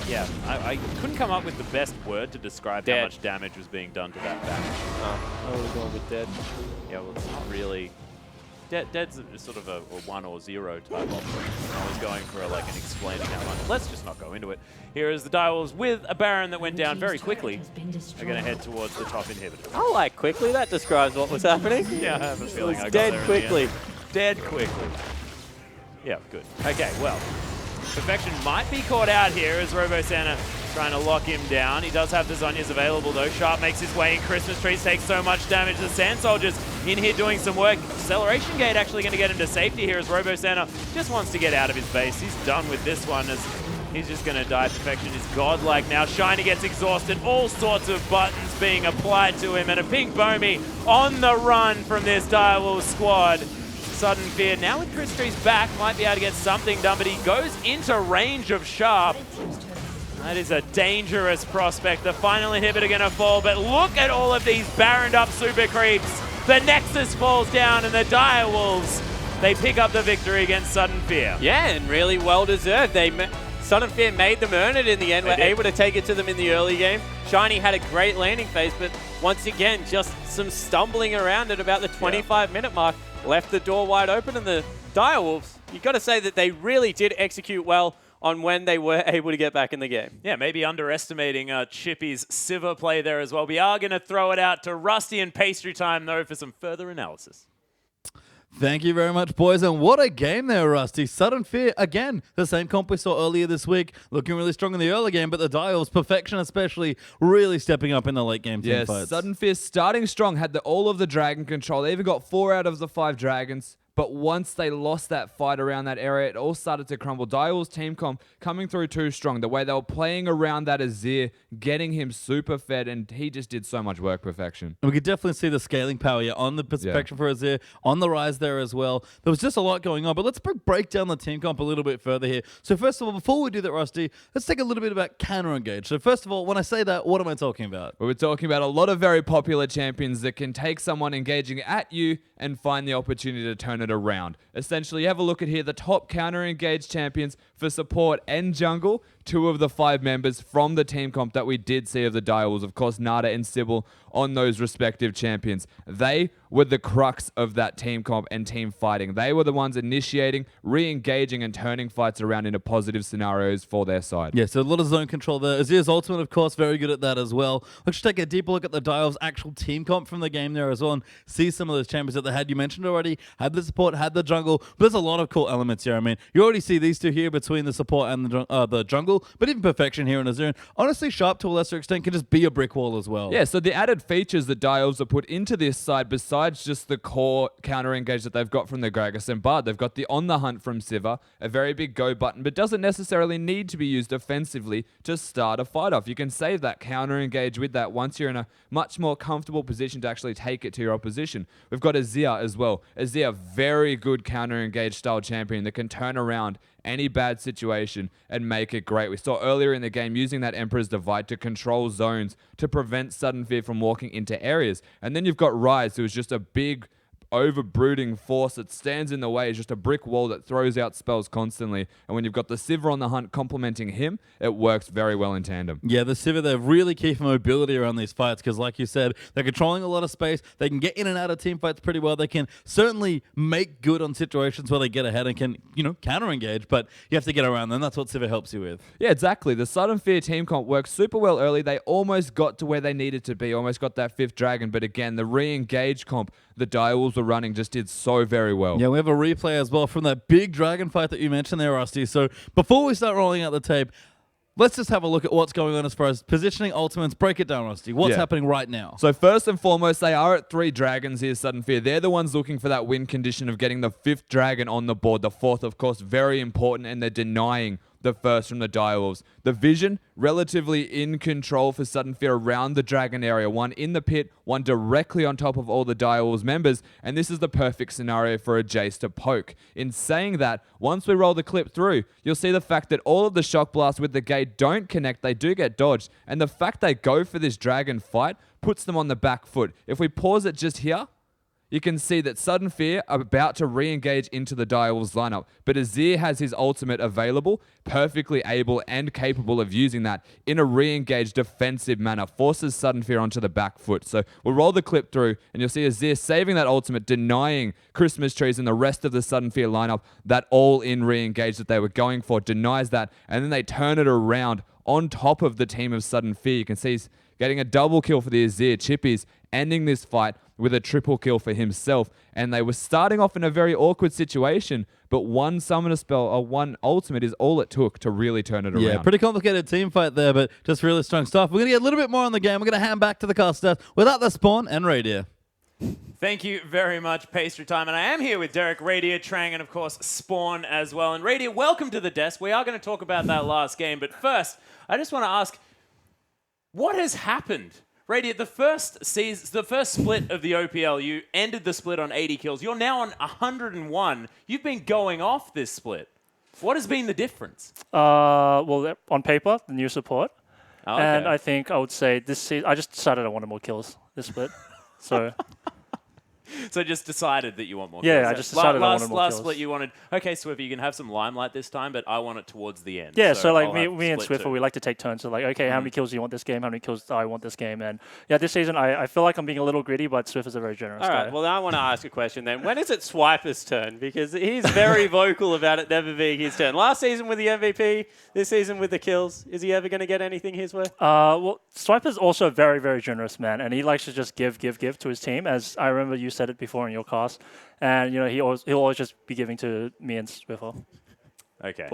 Yeah, I couldn't come up with the best word to describe how much damage was being done to that Baron. I would have gone with dead. Yeah, well, it's not really... Dead's sort of a 1 or 0 type option. I was going for like an explaining how much. Let's just not go into it. Here is the Direwolves with a Baron that went down very quickly. They're going to head towards the top inhibitor. I like quickly. That describes what was happening. Yeah, I have a feeling I got dead there in quickly. the end. Dead quickly. Yeah, good. Okay, well, Perfection might be caught out here as RoboSanta trying to lock him down. He does have the Zhonya's available though. Sharp makes his way in. Christmas Trees takes so much damage. The Sand Soldier's in here doing some work. Acceleration Gate actually going to get him to safety here as RoboSanta just wants to get out of his base. He's done with this one as he's just going to die. Perfection is godlike now. Shiny gets exhausted. All sorts of buttons being applied to him, and a Pink Bomi on the run from this Direwolves squad. Sudden Fear now with Chris Trees back might be able to get something done, but he goes into range of Sharp. That is a dangerous prospect. The final inhibitor going to fall, but look at all of these Baroned up super creeps. The Nexus falls down, and the Direwolves, they pick up the victory against Sudden Fear. Yeah, and really well deserved. Sudden Fear made them earn it in the end. We're able to take it to them in the early game. Shiny had a great landing phase, but once again, just some stumbling around at about the 25-minute mark left the door wide open, and the Direwolves, you've got to say that they really did execute well on when they were able to get back in the game. Yeah, maybe underestimating Chippy's Sivir play there as well. We are going to throw it out to Rusty and Pastry Time, though, for some further analysis. Thank you very much, boys. And what a game there, Rusty. Sudden Fear, again, the same comp we saw earlier this week, looking really strong in the early game, but the Direwolves, Perfection especially, really stepping up in the late game team fights. Sudden Fear starting strong, had all of the dragon control. They even got 4 out of the 5 dragons. But once they lost that fight around that area, it all started to crumble. Direwolves team comp coming through too strong. The way they were playing around that Azir, getting him super fed, and he just did so much work. Perfection. And we could definitely see the scaling power on the Perfection for Azir, on the rise there as well. There was just a lot going on, but let's break down the team comp a little bit further here. So first of all, before we do that, Rusty, let's take a little bit about counter engage. So first of all, when I say that, what am I talking about? We're talking about a lot of very popular champions that can take someone engaging at you and find the opportunity to turn it around. Essentially, have a look at here, the top counter-engaged champions for support and jungle, 2 of the 5 members from the team comp that we did see of the Direwolves, of course, Nada and Sybil on those respective champions. They were the crux of that team comp and team fighting. They were the ones initiating, re-engaging, and turning fights around into positive scenarios for their side. Yeah, so a lot of zone control there. Azir's ultimate, of course, very good at that as well. Let's take a deeper look at the Direwolves' actual team comp from the game there as well and see some of those champions that they had. You mentioned already, had the support, had the jungle, but there's a lot of cool elements here. I mean, you already see these two here between the support and the jungle, but even Perfection here in Azir. Honestly, Sharp to a lesser extent can just be a brick wall as well. Yeah, so the added features that Direwolves have put into this side, besides just the core counter engage that they've got from the Gragas and Bard, they've got the On the Hunt from Sivir, a very big go button, but doesn't necessarily need to be used offensively to start a fight off. You can save that counter engage with that once you're in a much more comfortable position to actually take it to your opposition. We've got Azir as well. Azir, very good counter engage style champion that can turn around any bad situation and make it great. We saw earlier in the game using that Emperor's Divide to control zones to prevent Sudden Fear from walking into areas. And then you've got Rise, who is just a big over-brooding force that stands in the way, is just a brick wall that throws out spells constantly. And when you've got the Sivir on the hunt complementing him, it works very well in tandem. Yeah, the Sivir, they're really keeping mobility around these fights because, like you said, they're controlling a lot of space. They can get in and out of team fights pretty well. They can certainly make good on situations where they get ahead and can, counter-engage, but you have to get around them. That's what Sivir helps you with. Yeah, exactly. The Sudden Fear team comp works super well early. They almost got to where they needed to be, almost got that 5th dragon, but again, the re-engage comp the Direwolves were running just did so very well. Yeah, we have a replay as well from that big dragon fight that you mentioned there, Rusty. So before we start rolling out the tape, let's just have a look at what's going on as far as positioning ultimates. Break it down, Rusty. What's happening right now? So first and foremost, they are at 3 dragons here, Sudden Fear. They're the ones looking for that win condition of getting the 5th dragon on the board. The 4th, of course, very important, and they're denying the first from the Direwolves. The vision, relatively in control for Sudden Fear around the Dragon area. One in the pit, one directly on top of all the Direwolves members, and this is the perfect scenario for a Jace to poke. In saying that, once we roll the clip through, you'll see the fact that all of the shock blasts with the gate don't connect, they do get dodged, and the fact they go for this Dragon fight puts them on the back foot. If we pause it just here, you can see that Sudden Fear are about to re-engage into the Direwolves lineup, but Azir has his ultimate available, perfectly able and capable of using that in a re-engaged defensive manner, forces Sudden Fear onto the back foot. So we'll roll the clip through, and you'll see Azir saving that ultimate, denying Christmas Trees and the rest of the Sudden Fear lineup that all-in re-engage that they were going for, denies that, and then they turn it around on top of the team of Sudden Fear. You can see he's getting a double kill for the Azir. Chippies ending this fight with a triple kill for himself. And they were starting off in a very awkward situation, but one summoner spell or one ultimate is all it took to really turn it around. Yeah, pretty complicated team fight there, but just really strong stuff. We're going to get a little bit more on the game. We're going to hand back to the casters without the Spawn and Radier. Thank you very much, Pastry Time. And I am here with Derek, Radier, Trang, and of course, Spawn as well. And Radier, welcome to the desk. We are going to talk about that last game. But first, I just want to ask, what has happened? Radier, the first split of the OPL, you ended the split on 80 kills. You're now on 101. You've been going off this split. What has been the difference? Well, on paper, the new support. Oh, okay. And I think I would say this season, I just decided I wanted more kills this split. So So just decided that you want more Yeah, kills. I just decided I wanted more last kills. split you wanted, okay, Swiffer, you can have some limelight this time, but I want it towards the end. yeah, so like I'll have me and split Swiffer, two. we like to take turns. So like, okay, how many kills do you want this game? How many kills do I want this game? And yeah, this season I feel like I'm being a little greedy, but Swiffer's a very generous All guy. right, well, now I want to ask a question then. When is it Swiper's turn? Because he's very vocal about it never being his turn. Last season with the MVP, this season with the kills. Is he ever going to get anything his way? Well, Swiper's also a very, very generous man, and he likes to just give to his team. As I remember you said it before in your cast, and you know he'll always just be giving to me and Swiffer. Okay,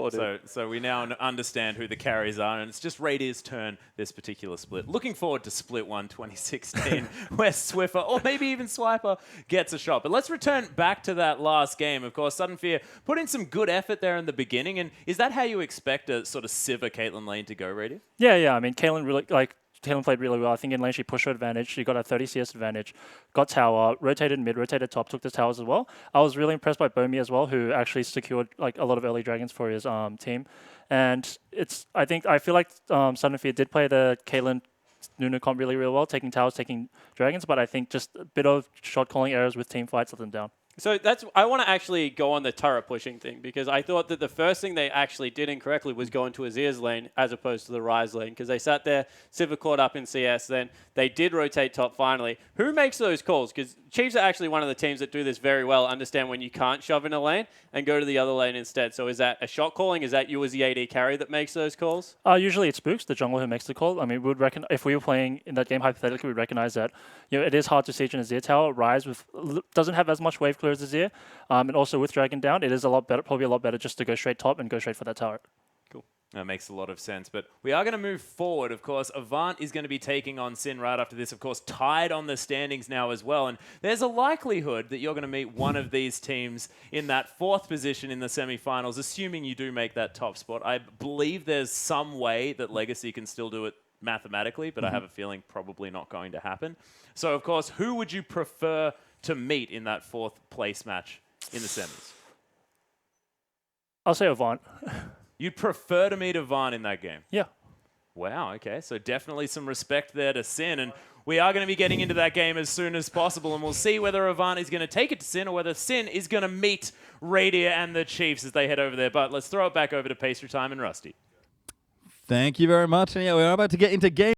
so we now understand who the carries are, and it's just Radier's turn this particular split. Looking forward to Split 1 2016, where Swiffer, or maybe even Swiper, gets a shot. But let's return back to that last game. Of course, Sudden Fear put in some good effort there in the beginning, and is that how you expect a sort of Sivir Caitlyn lane to go, Radier? Yeah. I mean, Caitlyn played really well. I think in lane she pushed her advantage. She got a 30 CS advantage, got tower, rotated mid, rotated top, took the towers as well. I was really impressed by Bomi as well, who actually secured like a lot of early dragons for his team. And I feel like Sudden Fear did play the Caitlyn Nunu comp really, really well, taking towers, taking dragons, but I think just a bit of shot calling errors with team fights let them down. So I want to actually go on the turret pushing thing, because I thought that the first thing they actually did incorrectly was go into Azir's lane as opposed to the Ryze lane, because they sat there, Sivir caught up in CS, then they did rotate top finally. Who makes those calls? Because Chiefs are actually one of the teams that do this very well, understand when you can't shove in a lane and go to the other lane instead. So is that a shot calling? Is that you as the AD carry that makes those calls? Usually it's Spooks, the jungler, who makes the call. I mean, if we were playing in that game hypothetically, we'd recognize that it is hard to siege an Azir tower. Ryze doesn't have as much wave clear as Azir. And also with Dragon down, it is probably a lot better just to go straight top and go straight for that tower. Cool. That makes a lot of sense. But we are going to move forward. Of course, Avant is going to be taking on Sin right after this. Of course, tied on the standings now as well. And there's a likelihood that you're going to meet one of these teams in that fourth position in the semifinals, assuming you do make that top spot. I believe there's some way that Legacy can still do it mathematically, but I have a feeling probably not going to happen. So, of course, who would you prefer to meet in that fourth place match in the semis? I'll say Avant. You'd prefer to meet Avant in that game? Yeah. Wow, okay. So definitely some respect there to Sin. And we are going to be getting into that game as soon as possible. And we'll see whether Avant is going to take it to Sin or whether Sin is going to meet Radier and the Chiefs as they head over there. But let's throw it back over to Pastry Time and Rusty. Thank you very much. And yeah, we're about to get into game